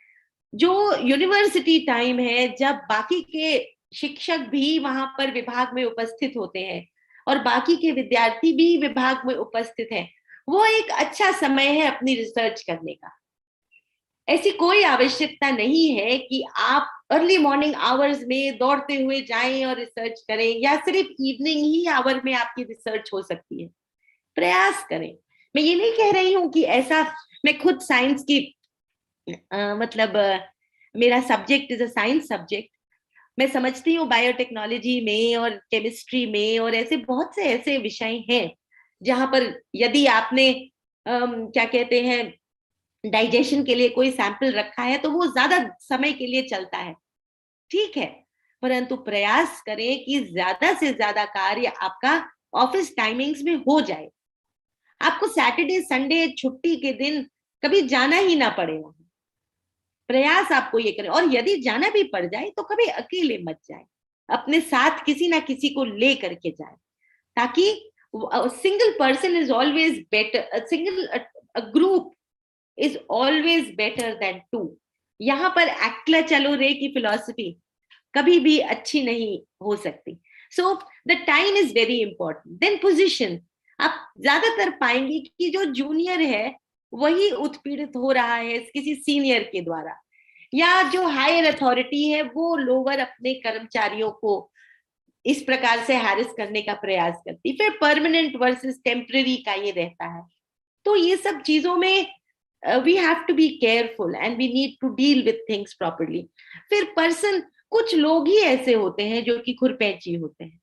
जो यूनिवर्सिटी टाइम है, जब बाकी के शिक्षक भी वहां पर विभाग में उपस्थित होते हैं और बाकी के विद्यार्थी भी विभाग में उपस्थित हैं, वो एक अच्छा समय है अपनी रिसर्च करने का। ऐसी कोई आवश्यकता नहीं है कि आप अर्ली मॉर्निंग आवर्स में दौड़ते हुए जाएं और रिसर्च करें, या सिर्फ इवनिंग ही आवर में आपकी रिसर्च हो सकती है। प्रयास करें। मैं ये नहीं कह रही हूं कि ऐसा, मैं खुद साइंस की मतलब मेरा subject is a science subject, मैं समझती हूँ बायोटेक्नोलॉजी में और केमिस्ट्री में और ऐसे बहुत से ऐसे विषय हैं जहां पर यदि आपने क्या कहते हैं डाइजेशन के लिए कोई सैंपल रखा है तो वो ज्यादा समय के लिए चलता है, ठीक है, परंतु प्रयास करें कि ज्यादा से ज्यादा कार्य आपका ऑफिस टाइमिंग्स में हो जाए। आपको सैटरडे संडे छुट्टी के दिन कभी जाना ही ना पड़े वहां। प्रयास आपको ये करें, और यदि जाना भी पड़ जाए तो कभी अकेले मत जाए, अपने साथ किसी ना किसी को ले करके जाए, ताकि single person is always better, single group is always better than two. यहाँ पर एक्ला चलो रे की फिलॉसफी कभी भी अच्छी नहीं हो सकती। So the time is very important. Then position, आप ज्यादातर पाएंगे कि जो जूनियर है वही उत्पीड़ित हो रहा है किसी सीनियर के द्वारा, या जो हायर अथॉरिटी है वो लोअर अपने कर्मचारियों को इस प्रकार से हैरिस करने का प्रयास करती। फिर परमानेंट वर्सेस टेम्पररी का ये रहता है। तो ये सब चीजों में we have to be careful and we need to deal with things properly. फिर पर्सन, कुछ लोग ही ऐसे होते हैं जो कि खुरपैची होते हैं,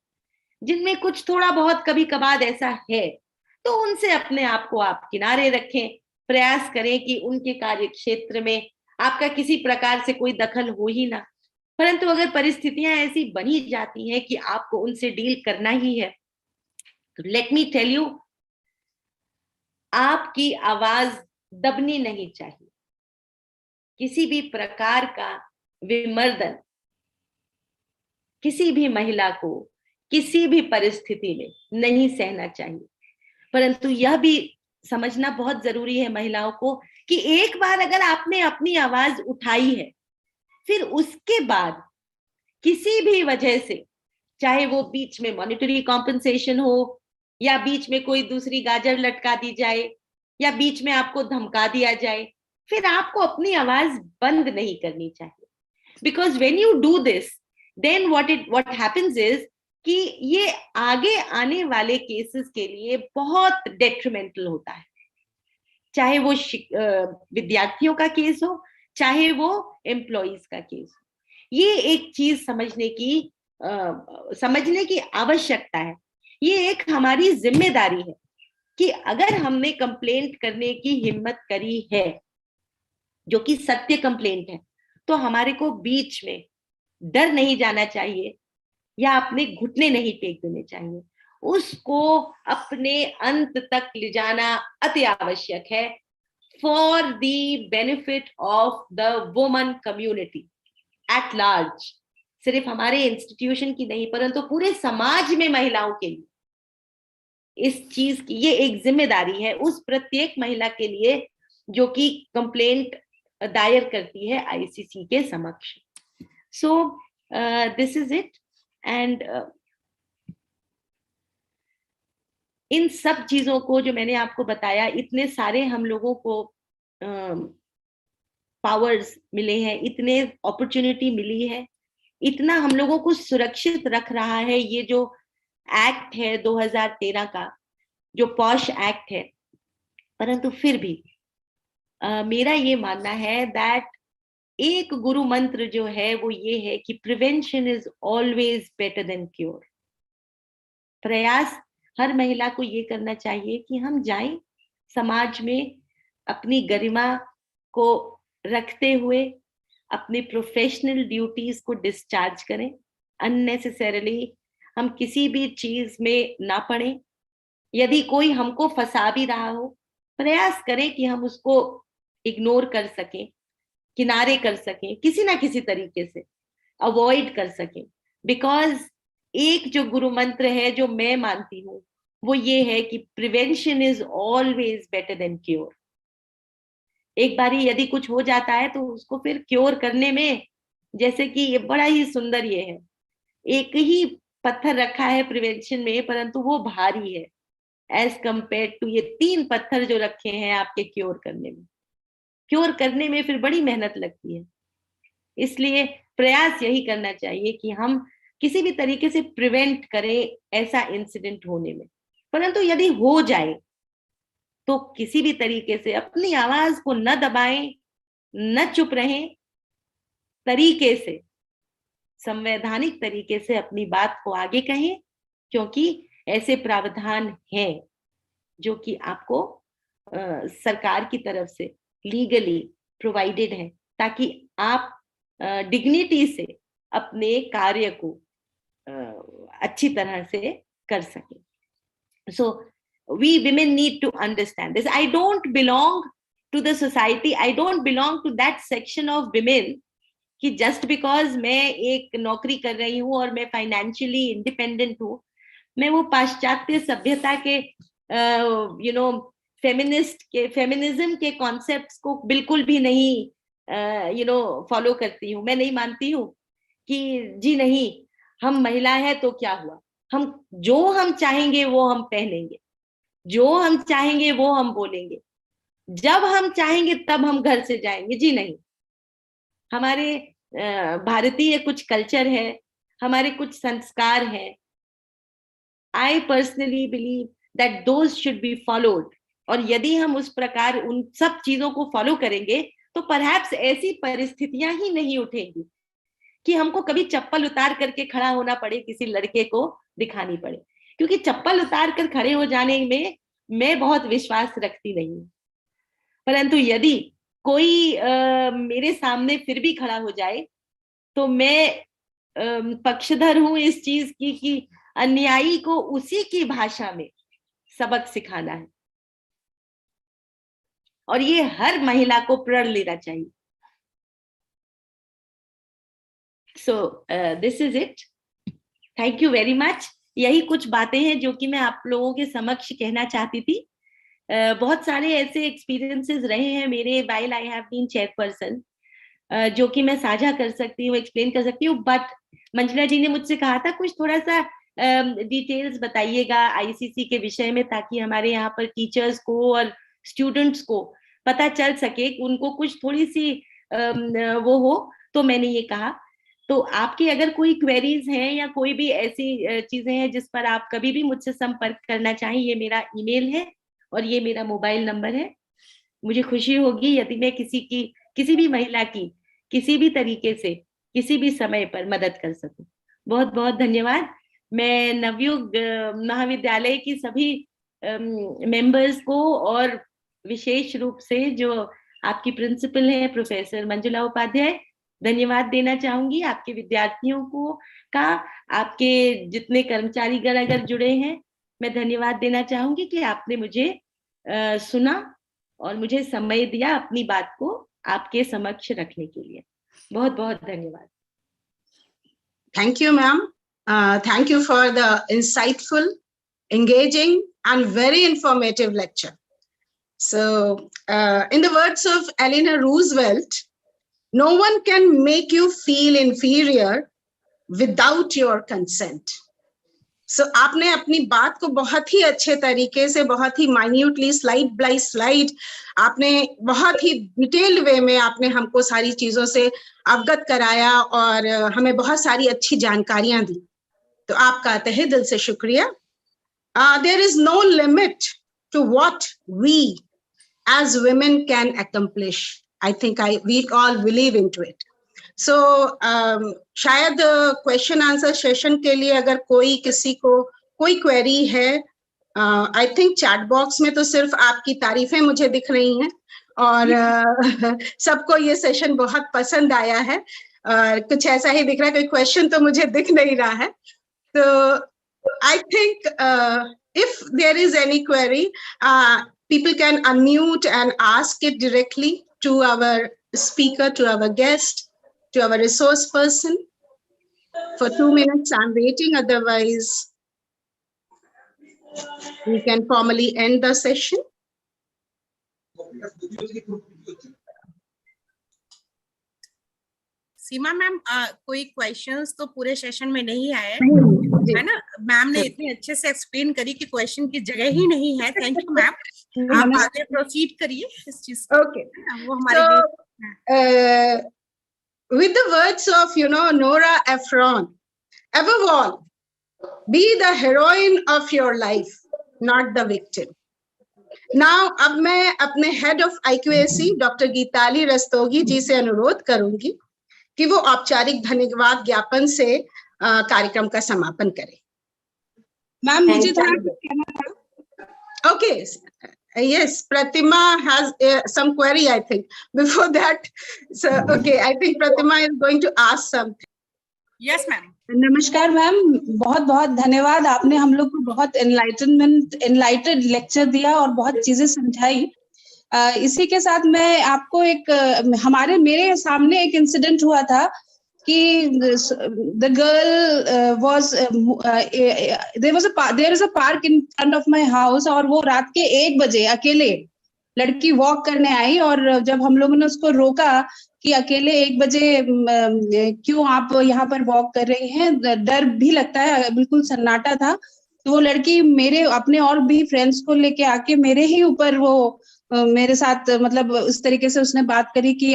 जिनमें कुछ थोड़ा बहुत कभी कभार ऐसा है, तो उनसे अपने आप को आप किनारे रखें। प्रयास करें कि उनके कार्य क्षेत्र में आपका किसी प्रकार से कोई दखल हो ही ना, परंतु अगर परिस्थितियां ऐसी बनी जाती हैं कि आपको उनसे डील करना ही है, तो लेट मी टेल यू, आपकी आवाज दबनी नहीं चाहिए। किसी भी प्रकार का विमर्दन किसी भी महिला को किसी भी परिस्थिति में नहीं सहना चाहिए। परंतु यह भी समझना बहुत जरूरी है महिलाओं को कि एक बार अगर आपने अपनी आवाज उठाई है, फिर उसके बाद किसी भी वजह से, चाहे वो बीच में मॉनेटरी कॉम्पेंसेशन हो, या बीच में कोई दूसरी गाजर लटका दी जाए, या बीच में आपको धमका दिया जाए, फिर आपको अपनी आवाज बंद नहीं करनी चाहिए। Because when you do this, then what happens is कि ये आगे आने वाले केसेस के लिए बहुत डेट्रीमेंटल होता है, चाहे वो विद्यार्थियों का केस हो, चाहे वो एम्प्लॉइज का केस हो। ये एक चीज समझने की आवश्यकता है। ये एक हमारी जिम्मेदारी है कि अगर हमने कंप्लेंट करने की हिम्मत करी है, जो कि सत्य कंप्लेंट है, तो हमारे को बीच में डर नहीं जाना चाहिए या अपने घुटने नहीं टेक देने चाहिए। उसको अपने अंत तक ले जाना अति आवश्यक है, for the benefit of the woman community at large. सिर्फ हमारे इंस्टीट्यूशन की नहीं, परंतु पूरे समाज में महिलाओं के लिए इस चीज की ये एक जिम्मेदारी है उस प्रत्येक महिला के लिए जो कि कंप्लेंट दायर करती है आईसीसी के समक्ष। सो this is it. And in सब चीजों को जो मैंने आपको बताया, इतने सारे हम लोगों को पावर्स मिले हैं, इतने अपॉर्चुनिटी मिली है, इतना हम लोगों को सुरक्षित रख रहा है ये जो एक्ट है 2013 का, जो पॉश एक्ट है। परंतु फिर भी मेरा ये मानना है दैट एक गुरु मंत्र जो है वो ये है कि prevention is always better than cure. प्रयास हर महिला को ये करना चाहिए कि हम जाएं, समाज में अपनी गरिमा को रखते हुए अपनी प्रोफेशनल ड्यूटीज को डिस्चार्ज करें। अननेसेसरीली हम किसी भी चीज में ना पड़े। यदि कोई हमको फंसा भी रहा हो, प्रयास करें कि हम उसको इग्नोर कर सकें, किनारे कर सकें, किसी ना किसी तरीके से अवॉइड कर सकें। बिकॉज एक जो गुरु मंत्र है जो मैं मानती हूँ वो ये है कि prevention is always better than cure. एक बारी यदि कुछ हो जाता है तो उसको फिर क्योर करने में, जैसे कि ये बड़ा ही सुंदर ये है, एक ही पत्थर रखा है प्रिवेंशन में, परंतु वो भारी है एज कंपेयर टू ये 3 पत्थर जो रखे हैं आपके क्योर करने में। क्योर करने में फिर बड़ी मेहनत लगती है। इसलिए प्रयास यही करना चाहिए कि हम किसी भी तरीके से प्रिवेंट करें ऐसा इंसिडेंट होने में। परंतु यदि हो जाए तो किसी भी तरीके से अपनी आवाज को न दबाएं, न चुप रहें, तरीके से संवैधानिक तरीके से अपनी बात को आगे कहें, क्योंकि ऐसे प्रावधान हैं जो कि आपको सरकार की तरफ से लीगली प्रोवाइडेड है, ताकि आप डिग्निटी से अपने कार्य को अच्छी तरह से कर सकें. So we women need to understand this. I don't belong to the society, I don't belong to that section of women कि just because मैं एक नौकरी कर रही हूँ और मैं फाइनेंशियली इंडिपेंडेंट हूँ, मैं वो पाश्चात्य सभ्यता के फेमिनिज्म के कॉन्सेप्ट्स को बिल्कुल भी नहीं फॉलो करती हूँ. मैं नहीं मानती हूँ कि जी नहीं, हम महिला है तो क्या हुआ, हम जो हम चाहेंगे वो हम पहनेंगे, जो हम चाहेंगे वो हम बोलेंगे, जब हम चाहेंगे तब हम घर से जाएंगे. जी नहीं, हमारे भारतीय कुछ कल्चर है, हमारे कुछ संस्कार हैं. I personally believe that those should be followed. और यदि हम उस प्रकार उन सब चीजों को फॉलो करेंगे तो परहैप्स ऐसी परिस्थितियां ही नहीं उठेंगी कि हमको कभी चप्पल उतार करके खड़ा होना पड़े, किसी लड़के को दिखानी पड़े. क्योंकि चप्पल उतार कर खड़े हो जाने में मैं बहुत विश्वास रखती नहीं. परंतु यदि कोई मेरे सामने फिर भी खड़ा हो जाए तो मैं पक्षधर हूं इस चीज की कि अन्यायी को उसी की भाषा में सबक सिखाना है. और ये हर महिला को प्रण लेना चाहिए. So this is it. Thank you very much. यही कुछ बातें हैं जो कि मैं आप लोगों के समक्ष कहना चाहती थी. बहुत सारे ऐसे एक्सपीरियंसेस रहे हैं मेरे while I have been chairperson, जो कि मैं साझा कर सकती हूँ, एक्सप्लेन कर सकती हूँ. बट मंजुला जी ने मुझसे कहा था कुछ थोड़ा सा डिटेल्स बताइएगा आईसीसी के विषय में, ताकि हमारे यहाँ पर टीचर्स को और स्टूडेंट्स को पता चल सके, उनको कुछ थोड़ी सी वो हो. तो मैंने ये कहा, तो आपके अगर कोई क्वेरीज हैं या कोई भी ऐसी चीजें हैं जिस पर आप कभी भी मुझसे संपर्क करना चाहें, ये मेरा ईमेल है और ये मेरा मोबाइल नंबर है. मुझे खुशी होगी यदि मैं किसी भी महिला की किसी भी तरीके से किसी भी समय पर मदद कर सकूं. बहुत बहुत धन्यवाद. मैं नवयुग महाविद्यालय की सभी मेंबर्स को और विशेष रूप से जो आपकी प्रिंसिपल है प्रोफेसर मंजुला उपाध्याय, धन्यवाद देना चाहूंगी. आपके विद्यार्थियों को का, आपके जितने कर्मचारीगण अगर जुड़े हैं, मैं धन्यवाद देना चाहूंगी कि आपने मुझे सुना और मुझे समय दिया अपनी बात को आपके समक्ष रखने के लिए. बहुत बहुत धन्यवाद. Thank you, ma'am. Thank you for the insightful, engaging, and very informative lecture. So, in the words of Eleanor Roosevelt, no one can make you feel inferior without your consent. So, आपने अपनी बात को बहुत ही अच्छे तरीके से, बहुत ही minutely, slide by slide, आपने बहुत ही डिटेल्ड वे में आपने हमको सारी चीजों से अवगत कराया और हमें बहुत सारी अच्छी जानकारियां दी. तो आपका तहे दिल से शुक्रिया. There is no limit to what we as women can accomplish. I think we all believe into it. So शायद क्वेश्चन आंसर सेशन के लिए अगर किसी को कोई क्वेरी है, I think चैट बॉक्स में तो सिर्फ आपकी तारीफें मुझे दिख रही हैं और सबको ये सेशन बहुत पसंद आया है और कुछ ऐसा ही दिख रहा है, कोई क्वेश्चन तो मुझे दिख नहीं रहा है. तो I think if there is any query, people can unmute and ask it directly to our speaker, to our guest, to our resource person. For 2 minutes, I'm waiting. Otherwise, we can formally end the session. Seema ma'am, कोई questions तो पूरे session में नहीं आए है ना. Ma'am ने इतने अच्छे से एक्सप्लेन करी कि क्वेश्चन की जगह ही नहीं है. Thank you ma'am. आप आगे प्रोसीड करिए इस चीज. Okay. वो हमारे with the words of Nora Ephron, above all, be the heroine of your life, not the victim. Now, अब मैं अपने head of IQAC doctor Geetali Rastogi ji से अनुरोध करूंगी कि वो औपचारिक धन्यवाद ज्ञापन से कार्यक्रम का समापन करें। मैम मुझे थोड़ा कुछ कहना था। Okay, yes, Pratima has some query, I think. Before that, so okay, I think Pratima is going to ask something. Yes ma'am. नमस्कार मैम, बहुत बहुत धन्यवाद, आपने हम लोग को बहुत एनलाइटेड लेक्चर दिया और बहुत चीजें समझाई। इसी के साथ मैं आपको मेरे सामने एक इंसिडेंट हुआ था कि the girl was there is a park in front of my house, और वो रात के 1 बजे अकेले लड़की वॉक करने आई, और जब हम लोगों ने उसको रोका कि अकेले 1 बजे क्यों आप यहाँ पर वॉक कर रही हैं, डर भी लगता है, बिल्कुल सन्नाटा था, तो वो लड़की मेरे अपने और भी फ्रेंड्स को लेके आके मेरे ही ऊपर वो मेरे साथ मतलब उस तरीके से उसने बात करी कि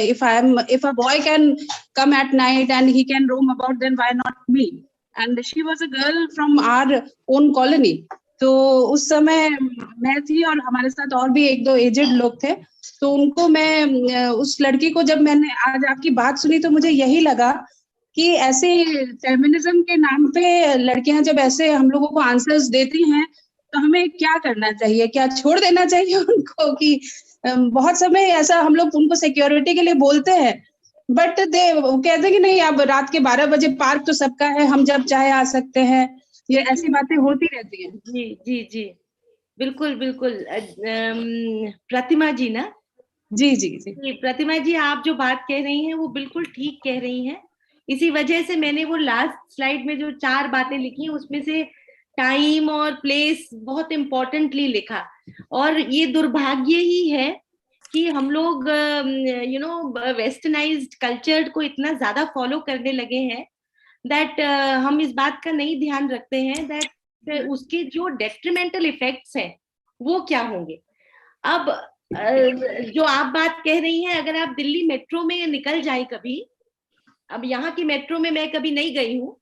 if a boy can come at night and he can roam about, then why not me? And she was a girl from our own colony. तो उस समय मैं थी और हमारे साथ और भी 1-2 एजेड लोग थे, तो उनको मैं उस लड़की को जब मैंने आज आपकी बात सुनी तो मुझे यही लगा कि ऐसे फेमिनिज्म के नाम पे लड़कियां जब ऐसे हम लोगों को आंसर्स देती हैं तो हमें क्या करना चाहिए, क्या छोड़ देना चाहिए उनको? कि बहुत समय ऐसा हम लोग उनको सिक्योरिटी के लिए बोलते हैं, बट कहते हैं कि नहीं, अब रात के 12 बजे पार्क तो सबका है, हम जब चाहे आ सकते हैं, ये ऐसी बातें होती रहती हैं। जी जी जी, बिल्कुल बिल्कुल। प्रतिमा जी ना? जी जी जी, प्रतिमा जी, आप जो बात कह रही हैं वो बिल्कुल ठीक कह रही हैं। इसी वजह से मैंने वो लास्ट स्लाइड में जो 4 बातें लिखी हैं उसमें से टाइम और प्लेस बहुत इम्पोर्टेंटली लिखा, और ये दुर्भाग्य ही है कि हम लोग वेस्टर्नाइज्ड कल्चर को इतना ज्यादा फॉलो करने लगे हैं दैट हम इस बात का नहीं ध्यान रखते हैं दैट उसके जो डेट्रीमेंटल इफेक्ट्स हैं वो क्या होंगे। अब जो आप बात कह रही हैं, अगर आप दिल्ली मेट्रो में निकल जाए कभी, अब यहाँ की मेट्रो में मैं कभी नहीं गई हूँ,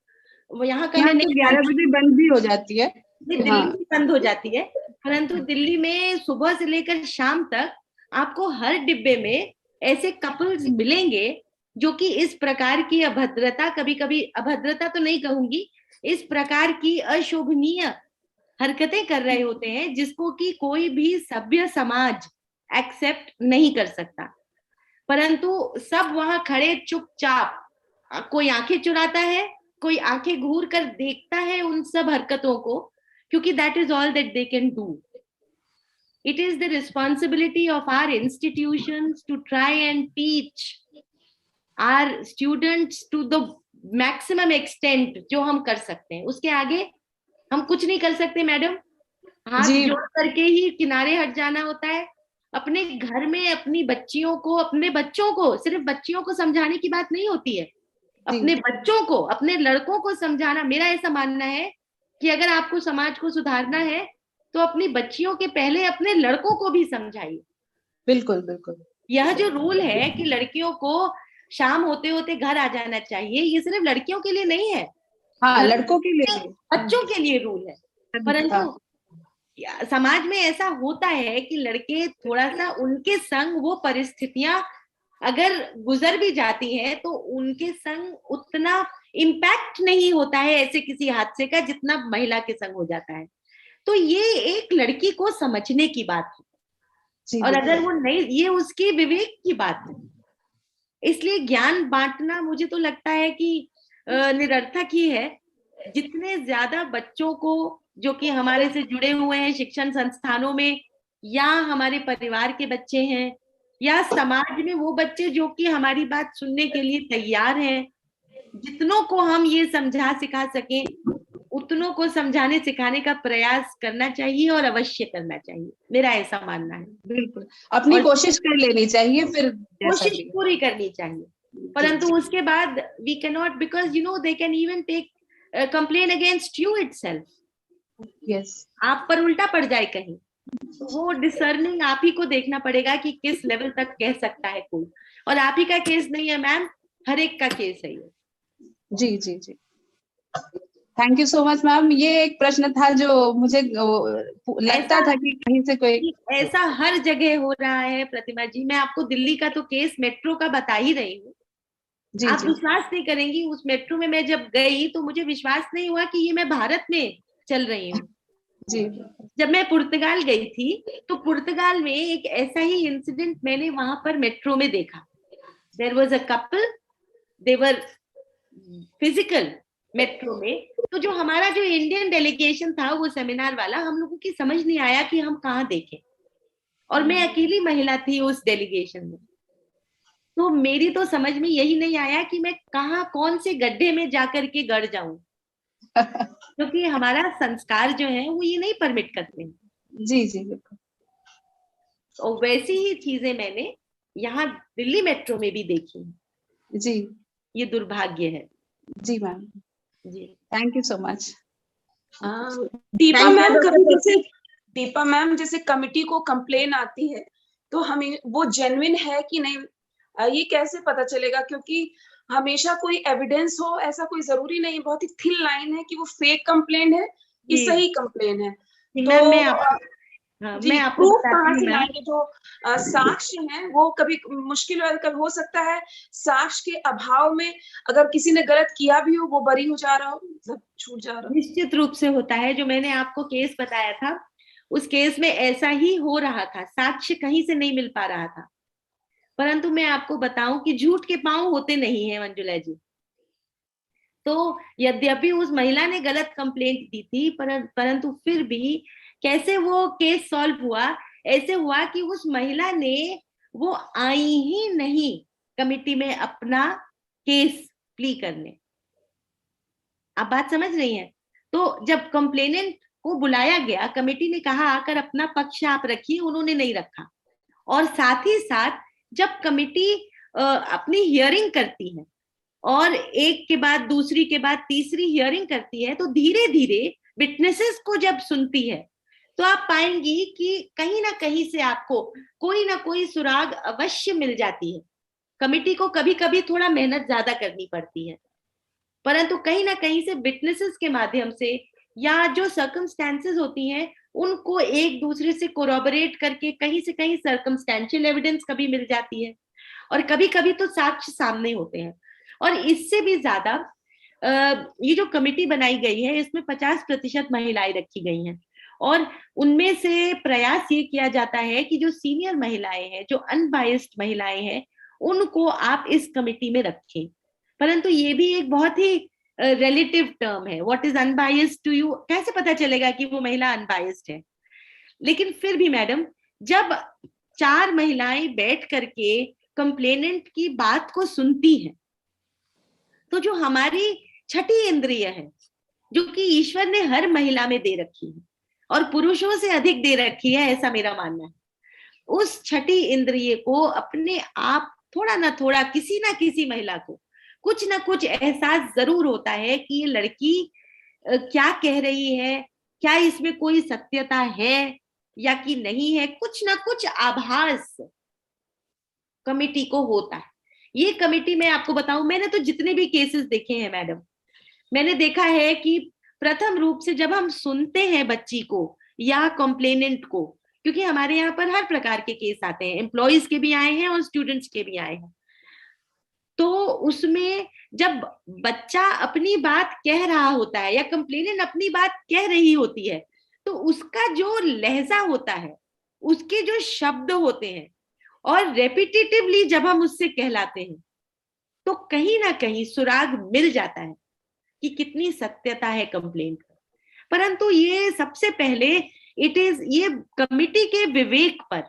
वो यहाँ का मैंने 11 बजे बंद भी हो जाती है, दिल्ली में बंद हो जाती है, परंतु दिल्ली में सुबह से लेकर शाम तक आपको हर डिब्बे में ऐसे कपल्स मिलेंगे जो कि इस प्रकार की अभद्रता, कभी कभी अभद्रता तो नहीं कहूंगी, इस प्रकार की अशोभनीय हरकतें कर रहे होते हैं जिसको कि कोई भी सभ्य समाज एक्सेप्ट नहीं कर सकता, परंतु सब वहां खड़े चुपचाप, कोई आंखें चुराता है, कोई आंखें घूर कर देखता है उन सब हरकतों को, क्योंकि that is all that they can do. It is the responsibility of our institutions to try and teach our students to the maximum extent जो हम कर सकते हैं, उसके आगे हम कुछ नहीं कर सकते मैडम। हाथ जोड़ करके ही किनारे हट जाना होता है। अपने घर में अपनी बच्चियों को, अपने बच्चों को, सिर्फ बच्चियों को समझाने की बात नहीं होती है, अपने बच्चों को, अपने लड़कों को समझाना। मेरा ऐसा मानना है कि अगर आपको समाज को सुधारना है तो अपनी बच्चियों के पहले अपने लड़कों को भी समझाइए। बिल्कुल बिल्कुल। यह जो रूल है कि लड़कियों को शाम होते होते घर आ जाना चाहिए, ये सिर्फ लड़कियों के लिए नहीं है, हाँ, लड़कों के लिए, बच्चों के लिए रूल है। परंतु समाज में ऐसा होता है कि लड़के थोड़ा सा, उनके संग वो परिस्थितियां अगर गुजर भी जाती हैं तो उनके संग उतना इम्पैक्ट नहीं होता है ऐसे किसी हादसे का जितना महिला के संग हो जाता है। तो ये एक लड़की को समझने की बात है, और अगर वो नहीं, ये उसकी विवेक की बात है। इसलिए ज्ञान बांटना मुझे तो लगता है कि निरर्थक ही है। जितने ज्यादा बच्चों को जो कि हमारे से जुड़े हुए हैं शिक्षण संस्थानों में, या हमारे परिवार के बच्चे हैं, या समाज में वो बच्चे जो कि हमारी बात सुनने के लिए तैयार हैं, जितनों को हम ये समझा सिखा सकें उतनों को समझाने सिखाने का प्रयास करना चाहिए, और अवश्य करना चाहिए, मेरा ऐसा मानना है। बिल्कुल, अपनी कोशिश कर लेनी चाहिए, फिर कोशिश पूरी करनी चाहिए, परंतु उसके बाद we can not, because you know they can even take complain against you itself. Yes, आप पर उल्टा पड़ जाए कहीं, वो डिसर्निंग आप ही को देखना पड़ेगा कि किस लेवल तक कह सकता है कोई। और आप ही का केस नहीं है मैम, हर एक का केस है ये। जी जी जी, thank you so much ma'am. ये एक प्रश्न था जो मुझे लगता था कि कहीं से कोई, ऐसा हर जगह हो रहा है प्रतिमा जी। मैं आपको दिल्ली का तो केस मेट्रो का बता ही रही हूँ आप विश्वास नहीं करेंगी, उस मेट्रो में मैं जब गई तो मुझे विश्वास नहीं हुआ कि ये मैं भारत में चल रही हूँ। जी। जब मैं पुर्तगाल गई थी तो पुर्तगाल में एक ऐसा ही इंसिडेंट मैंने वहां पर मेट्रो में देखा। There was a couple, they were physical metro में। तो जो हमारा जो इंडियन डेलीगेशन था वो सेमिनार वाला, हम लोगों की समझ नहीं आया कि हम कहाँ देखें, और मैं अकेली महिला थी उस डेलीगेशन में। तो मेरी तो समझ में यही नहीं आया कि मैं कहाँ कौन से गड्ढे में जाकर के गड़ जाऊं, क्योंकि हमारा संस्कार जो है वो ये नहीं परमिट करते हैं। जी जी बिल्कुल। और वैसी ही चीजें मैंने यहाँ दिल्ली मेट्रो में भी देखी हैं। जी ये दुर्भाग्य है। जी मैम, जी thank you so much. Deepa ma'am, कभी जैसे दीपा मैम जैसे कमिटी को कंप्लेन आती है तो हमें वो जेन्युइन है कि नहीं, ये कैसे पता चलेगा? क्योंकि हमेशा कोई एविडेंस हो ऐसा कोई जरूरी नहीं, बहुत ही थिन लाइन है कि वो फेक कंप्लेन है कि सही कंप्लेन है। तो मैं आपको प्रूफ कहाँ से लाएंगे? जो साक्ष्य हैं वो कभी मुश्किल कभी हो सकता है साक्ष्य के अभाव में, अगर किसी ने गलत किया भी हो वो बरी हो जा रहा हो, मतलब छूट जा रहा हो। निश्चित रूप से होता है। जो मैंने आपको केस बताया था उस केस में ऐसा ही हो रहा था, साक्ष्य कहीं से नहीं मिल पा रहा था। परंतु मैं आपको बताऊं कि झूठ के पांव होते नहीं है मंजुला जी। तो यद्यपि उस महिला ने गलत कंप्लेंट दी थी, परंतु फिर भी कैसे वो केस सॉल्व हुआ? ऐसे हुआ कि उस महिला ने वो आई ही नहीं कमिटी में अपना केस प्ली करने। आप बात समझ रही हैं? तो जब कंप्लेनेंट को बुलाया गया, कमेटी ने कहा आकर अपना पक्ष आप रखिए, उन्होंने नहीं रखा। और साथ ही साथ जब कमेटी अपनी हियरिंग करती है और एक के बाद दूसरी के बाद तीसरी हियरिंग करती है, तो धीरे धीरे विटनेसेस को जब सुनती है तो आप पाएंगी कि कहीं ना कहीं से आपको कोई ना कोई सुराग अवश्य मिल जाती है। कमेटी को कभी कभी थोड़ा मेहनत ज्यादा करनी पड़ती है, परंतु कहीं ना कहीं से विटनेसेस के माध्यम से या जो सर्कमस्टेंसेस होती हैं उनको एक दूसरे से कोरोबोरेट करके कहीं से कहीं सर्कमस्टेंशियल एविडेंस कभी मिल जाती है, और कभी कभी तो साक्ष्य सामने होते हैं। और इससे भी ज्यादा ये जो कमेटी बनाई गई है इसमें 50% महिलाएं रखी गई हैं, और उनमें से प्रयास ये किया जाता है कि जो सीनियर महिलाएं हैं, जो अनबायस्ड महिलाएं हैं, उनको आप इस कमेटी में रखें। परंतु ये भी एक बहुत ही रिलेटिव टर्म है। What is unbiased to you? कैसे पता चलेगा कि वो महिला अनबायस्ड है? लेकिन फिर भी मैडम, जब 4 महिलाएं बैठ करके कंप्लेनेंट की बात को सुनती हैं, तो जो हमारी छठी इंद्रिय है, जो कि ईश्वर ने हर महिला में दे रखी है और पुरुषों से अधिक दे रखी है, ऐसा मेरा मानना है, उस छठी इंद्रिय को अपने आप थोड़ा ना थोड़ा किसी ना किसी महिला को कुछ ना कुछ एहसास जरूर होता है कि ये लड़की क्या कह रही है, क्या इसमें कोई सत्यता है या कि नहीं है। कुछ ना कुछ आभास कमेटी को होता है। ये कमेटी मैं आपको बताऊं, मैंने तो जितने भी केसेस देखे हैं मैडम, मैंने देखा है कि प्रथम रूप से जब हम सुनते हैं बच्ची को या कंप्लेनेंट को, क्योंकि हमारे यहाँ पर हर प्रकार के केस आते हैं, एम्प्लॉयज के भी आए हैं और स्टूडेंट्स के भी आए हैं, तो उसमें जब बच्चा अपनी बात कह रहा होता है या कंप्लेनेंट अपनी बात कह रही होती है, तो उसका जो लहजा होता है, उसके जो शब्द होते हैं, और रेपिटेटिवली जब हम उससे कहलाते हैं, तो कहीं ना कहीं सुराग मिल जाता है कि कितनी सत्यता है कंप्लेंट का। परंतु ये सबसे पहले ये कमिटी के विवेक पर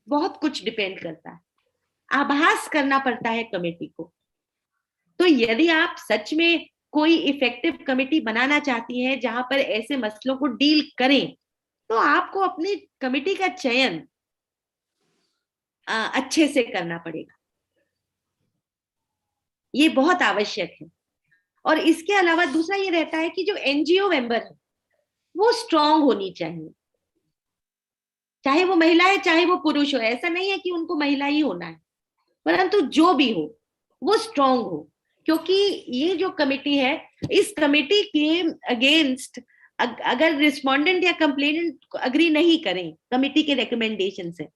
बहुत कुछ डिपेंड करता है, आभास करना पड़ता है कमेटी को। तो यदि आप सच में कोई इफेक्टिव कमेटी बनाना चाहती हैं जहां पर ऐसे मसलों को डील करें, तो आपको अपनी कमेटी का चयन अच्छे से करना पड़ेगा। ये बहुत आवश्यक है। और इसके अलावा दूसरा ये रहता है कि जो एनजीओ मेंबर है वो स्ट्रांग होनी चाहिए, चाहे वो महिला है चाहे वो पुरुष हो। ऐसा नहीं है कि उनको महिला ही होना है, परंतु जो भी हो वो स्ट्रांग हो, क्योंकि ये जो कमेटी है, इस कमेटी के अगेंस्ट अगर रिस्पोंडेंट या कंप्लेनेंट अग्री नहीं करें कमेटी के रिकमेंडेशन से,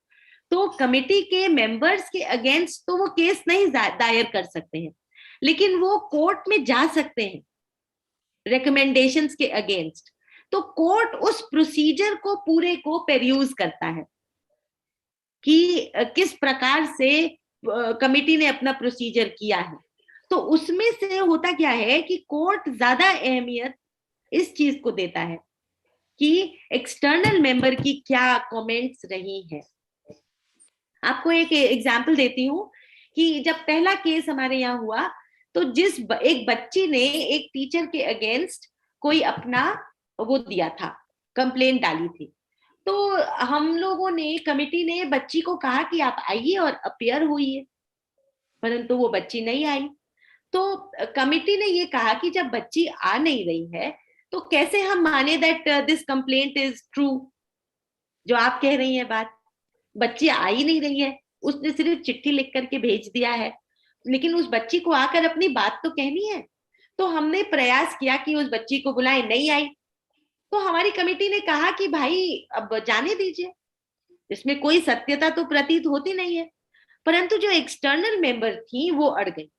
तो कमेटी के मेंबर्स के अगेंस्ट तो वो केस नहीं दायर कर सकते हैं। लेकिन वो कोर्ट में जा सकते हैं रिकमेंडेशंस के अगेंस्ट। तो कोर्ट उस प्रोसीजर को पूरे को पेर्यूज करता है कि किस प्रकार से कमिटी ने अपना प्रोसीजर किया है। तो उसमें से होता क्या है कि कोर्ट ज्यादा अहमियत इस चीज को देता है कि एक्सटर्नल मेंबर की क्या कमेंट्स रही है। आपको एक एग्जांपल देती हूँ कि जब पहला केस हमारे यहाँ हुआ तो एक बच्ची ने एक टीचर के अगेंस्ट कोई अपना वो दिया था, कंप्लेंट डाली थी। तो हम लोगों ने, कमिटी ने बच्ची को कहा कि आप आइए और अपीयर होइए, परंतु वो बच्ची नहीं आई। तो कमिटी ने ये कहा कि जब बच्ची आ नहीं रही है तो कैसे हम माने that this complaint is true, जो आप कह रही हैं बात। बच्ची आ ही नहीं रही है, उसने सिर्फ चिट्ठी लिख करके भेज दिया है, लेकिन उस बच्ची को आकर अपनी बात तो कहनी है। तो हमने प्रयास किया कि उस बच्ची को बुलाएं, नहीं आई। तो हमारी कमेटी ने कहा कि भाई अब जाने दीजिए, इसमें कोई सत्यता तो प्रतीत होती नहीं है। परंतु जो एक्सटर्नल मेंबर थी वो अड़ गई,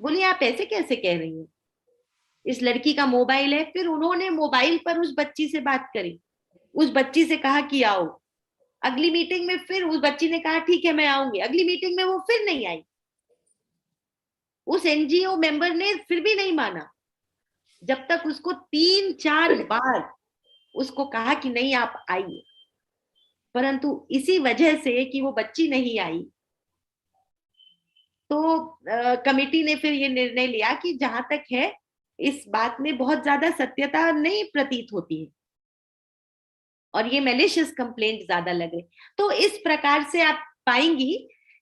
बोली आप ऐसे कैसे कह रही हैं, इस लड़की का मोबाइल है। फिर उन्होंने मोबाइल पर उस बच्ची से बात करी, उस बच्ची से कहा कि आओ। अगली मीटिंग में फिर उस बच्ची ने कहा ठीक है मैं आऊंगी, अगली मीटिंग में वो फिर नहीं आई। उस एनजीओ मेंबर ने फिर भी नहीं माना, जब तक उसको 3-4 बार उसको कहा कि नहीं आप आइए। परंतु इसी वजह से कि वो बच्ची नहीं आई, तो कमेटी ने फिर ये निर्णय लिया कि जहां तक है इस बात में बहुत ज्यादा सत्यता नहीं प्रतीत होती है और ये मैलिशियस कंप्लेंट ज्यादा लगे। तो इस प्रकार से आप पाएंगी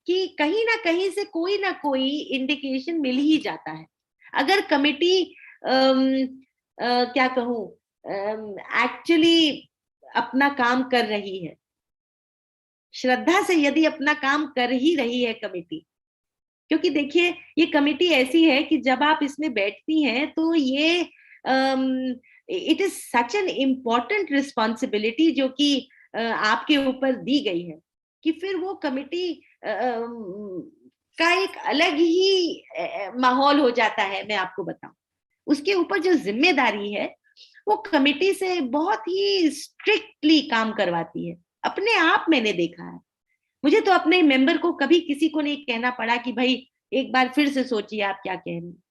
कि कहीं ना कहीं से कोई ना कोई इंडिकेशन मिल ही जाता है। अगर कमेटी क्या कहूं, एक्चुअली अपना काम कर रही है, श्रद्धा से यदि अपना काम कर ही रही है कमेटी, क्योंकि देखिए ये कमेटी ऐसी है कि जब आप इसमें बैठती हैं तो ये it is such an important responsibility जो कि आपके ऊपर दी गई है कि फिर वो कमेटी का एक अलग ही माहौल हो जाता है। मैं आपको बताऊं, उसके ऊपर जो जिम्मेदारी है वो कमेटी से बहुत ही स्ट्रिक्टली काम करवाती है। अपने आप मैंने देखा है, मुझे तो अपने मेंबर को कभी किसी को नहीं कहना पड़ा कि भाई एक बार फिर से सोचिए आप क्या कह रहे हैं।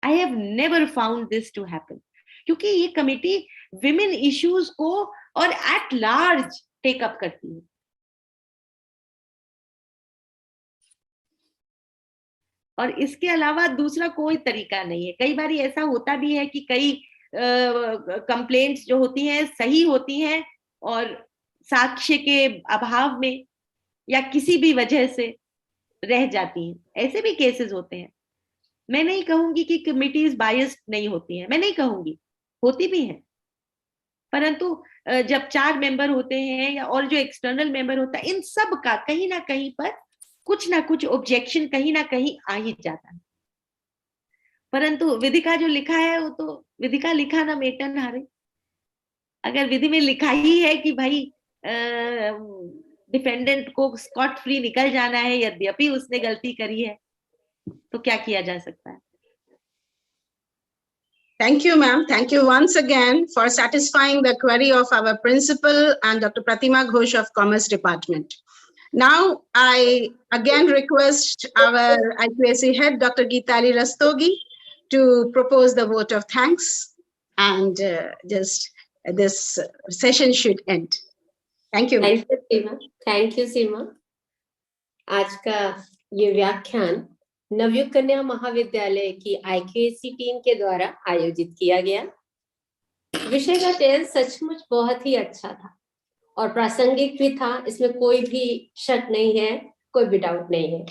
I have never found this to happen, क्योंकि ये कमेटी विमेन इश्यूज को और एट लार्ज टेकअप करती है। और इसके अलावा दूसरा कोई तरीका नहीं है। कई बार ऐसा होता भी है कि कई कंप्लेंट्स जो होती हैं सही होती हैं और साक्ष्य के अभाव में या किसी भी वजह से रह जाती हैं, ऐसे भी केसेस होते हैं। मैं नहीं कहूंगी कि कमिटीज बायस्ड नहीं होती हैं, मैं नहीं कहूंगी, होती भी हैं, परंतु जब 4 मेंबर होते हैं या और जो एक्सटर्नल मेंबर होता है, इन सब का कहीं ना कहीं पर कुछ ना कुछ ऑब्जेक्शन कहीं ना कहीं आ ही जाता है। परंतु विधि का जो लिखा है वो तो विधि का लिखा ना मेटन हारे। अगर विधि में लिखा ही है कि भाई डिफेंडेंट को स्कॉट फ्री निकल जाना है यद्यपि उसने गलती करी है, तो क्या किया जा सकता है। Thank you, ma'am. Thank you once again for satisfying the query of our principal and Dr. Pratima Ghosh of Commerce Department. Now, I again request our IQAC head, Dr. Geetali Rastogi, to propose the vote of thanks, and just this session should end. Thank you. Thank you, Seema. Thank you, Seema. आज का ये व्याख्यान नवयुग कन्या महाविद्यालय की IQAC team के द्वारा आयोजित किया गया। विषय का चयन सचमुच बहुत ही अच्छा था और प्रासंगिक भी था, इसमें कोई भी शक नहीं है, कोई भी डाउट नहीं है।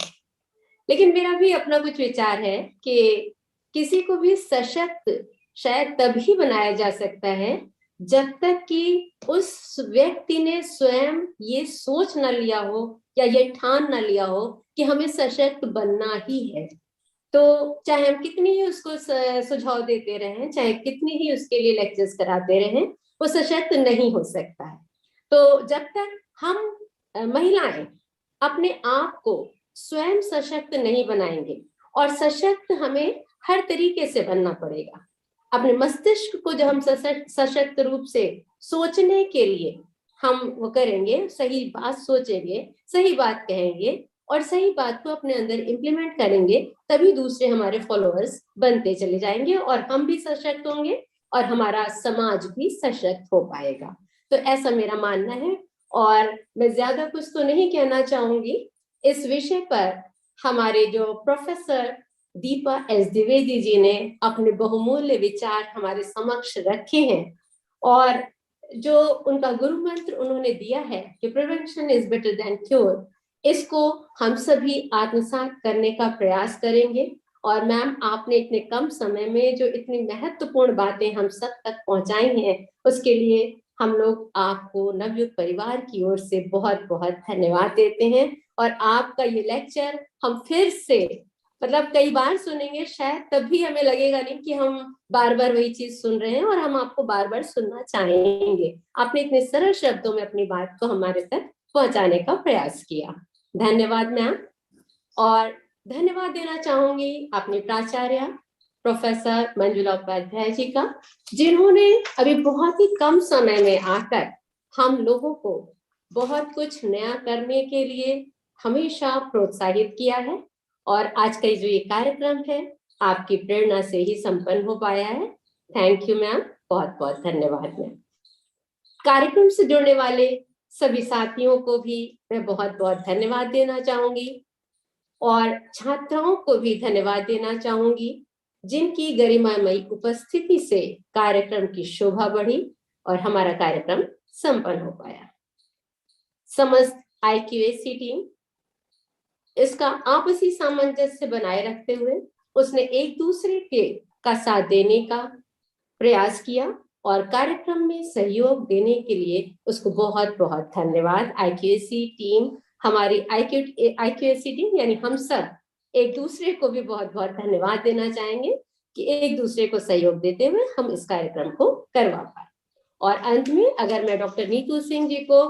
लेकिन मेरा भी अपना कुछ विचार है कि किसी को भी सशक्त शायद तभी बनाया जा सकता है जब तक कि उस व्यक्ति ने स्वयं ये सोच न लिया हो या ये ठान न लिया हो कि हमें सशक्त बनना ही है। तो चाहे हम कितनी ही उसको सुझाव देते रहें, चाहे कितनी ही उसके लिए लेक्चर्स कराते रहें, वो सशक्त नहीं हो सकता है। तो जब तक हम महिलाएं अपने आप को स्वयं सशक्त नहीं बनाएंगे, और सशक्त हमें हर तरीके से बनना पड़ेगा। अपने मस्तिष्क को जब हम सशक्त रूप से सोचने के लिए हम वो करेंगे, सही बात सोचेंगे, सही बात कहेंगे और सही बात को अपने अंदर इम्प्लीमेंट करेंगे, तभी दूसरे हमारे फॉलोअर्स बनते चले जाएंगे और हम भी सशक्त होंगे और हमारा समाज भी सशक्त हो पाएगा। तो ऐसा मेरा मानना है और मैं ज्यादा कुछ तो नहीं कहना चाहूंगी इस विषय पर। हमारे जो प्रोफेसर दीपा एस द्विवेदी जी ने अपने बहुमूल्य विचार हमारे समक्ष रखे हैं और जो उनका गुरु मंत्र उन्होंने दिया है कि prevention is better than cure, इसको हम सभी आत्मसात करने का प्रयास करेंगे। और मैम, आपने इतने कम समय में जो इतनी महत्वपूर्ण बातें हम सब तक पहुंचाई हैं, उसके लिए हम लोग आपको नवयुग परिवार की ओर से बहुत बहुत धन्यवाद देते हैं। और आपका ये लेक्चर हम फिर से मतलब कई बार सुनेंगे, शायद तभी हमें लगेगा नहीं कि हम बार बार वही चीज सुन रहे हैं और हम आपको बार बार सुनना चाहेंगे। आपने इतने सरल शब्दों में अपनी बात को हमारे तक पहुंचाने का प्रयास किया। धन्यवाद मैम। और धन्यवाद देना चाहूंगी अपनी प्राचार्य प्रोफेसर मंजुला उपाध्याय जी का, जिन्होंने अभी बहुत ही कम समय में आकर हम लोगों को बहुत कुछ नया करने के लिए हमेशा प्रोत्साहित किया है। और आज का जो ये कार्यक्रम है आपकी प्रेरणा से ही संपन्न हो पाया है। थैंक यू मैम, बहुत बहुत धन्यवाद मैम। कार्यक्रम से जुड़ने वाले सभी साथियों को भी मैं बहुत बहुत धन्यवाद देना चाहूंगी और छात्राओं को भी धन्यवाद देना चाहूंगी, जिनकी गरिमामयी उपस्थिति से कार्यक्रम की शोभा बढ़ी और हमारा कार्यक्रम संपन्न हो पाया। समस्त IQAC टीम इसका आपसी सामंजस्य बनाए रखते हुए उसने एक दूसरे का साथ देने का प्रयास किया और कार्यक्रम में सहयोग देने के लिए उसको बहुत बहुत धन्यवाद। IQAC टीम, हमारी IQAC टीम यानी हम सब एक दूसरे को भी बहुत बहुत धन्यवाद देना चाहेंगे कि एक दूसरे को सहयोग देते हुए हम इस कार्यक्रम को करवा पाए। और अंत में अगर मैं डॉक्टर नीतू सिंह जी को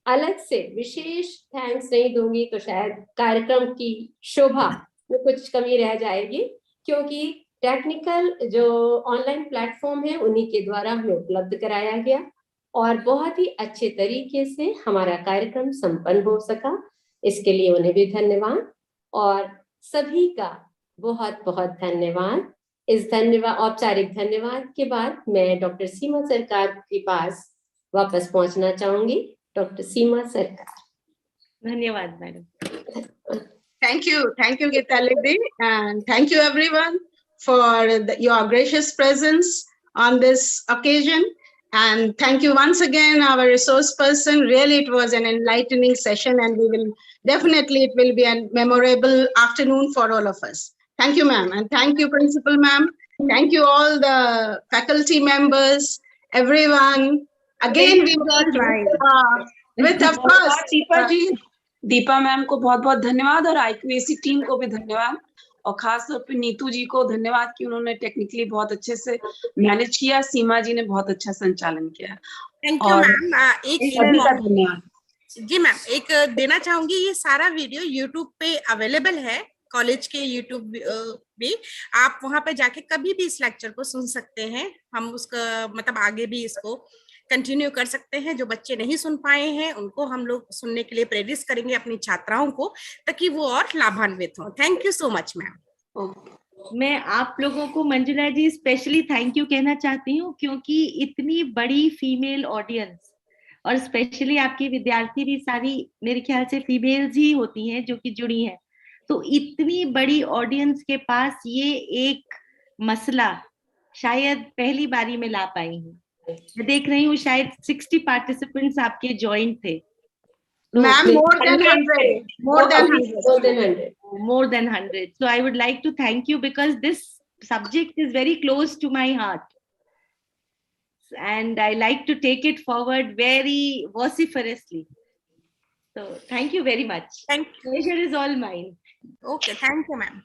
अलग से विशेष थैंक्स नहीं दूंगी तो शायद कार्यक्रम की शोभा में कुछ कमी रह जाएगी, क्योंकि टेक्निकल जो ऑनलाइन प्लेटफॉर्म है उन्हीं के द्वारा हमें उपलब्ध कराया गया और बहुत ही अच्छे तरीके से हमारा कार्यक्रम संपन्न हो सका। इसके लिए उन्हें भी धन्यवाद और सभी का बहुत बहुत धन्यवाद। इस औपचारिक धन्यवाद के बाद मैं डॉक्टर सीमा सरकार के पास वापस पहुंचना चाहूंगी। डॉक्टर सीमा सरकार। धन्यवाद madam. Thank you Geetali Di, and thank you everyone for your gracious presence on this occasion, and thank you once again our resource person. Really it was an enlightening session and it will be a memorable afternoon for all of us. Thank you ma'am, and thank you principal ma'am. Thank you all the faculty members, everyone. Again we with of course Deepa ma'am को बहुत बहुत धन्यवाद और IQAC team को भी धन्यवाद और खास तौर पे नीतू जी को धन्यवाद कि उन्होंने टेक्निकली बहुत अच्छे से मैनेज किया। सीमा जी ने बहुत अच्छा संचालन किया। Thank you ma'am. एक धन्यवाद जी मैम, एक देना चाहूंगी, ये सारा वीडियो YouTube पे अवेलेबल है, कॉलेज के YouTube भी। आप वहां पे जाके कभी भी इस लेक्चर को सुन सकते हैं। हम उसका मतलब आगे भी इसको कंटिन्यू कर सकते हैं। जो बच्चे नहीं सुन पाए हैं उनको हम लोग सुनने के लिए प्रेरित करेंगे अपनी छात्राओं को, ताकि वो और लाभान्वित हो। Thank you so much ma'am. मैं आप लोगों को मंजुला जी स्पेशली थैंक यू कहना चाहती हूँ, क्योंकि इतनी बड़ी फीमेल ऑडियंस और स्पेशली आपकी विद्यार्थी भी सारी मेरे ख्याल से फीमेल्स ही होती हैं जो कि जुड़ी हैं, तो इतनी बड़ी ऑडियंस के पास ये एक मसला शायद पहली बारी में ला पाई हूँ। मैं देख रही हूँ शायद 60 पार्टिसिपेंट्स आपके ज्वाइन थे। Ma'am, more than 100. More than 100. So I would like to thank you because this subject is very close to my heart. And I like to take it forward very vociferously. So thank you very much. Thank you. Pleasure is all mine. Okay, thank you, ma'am.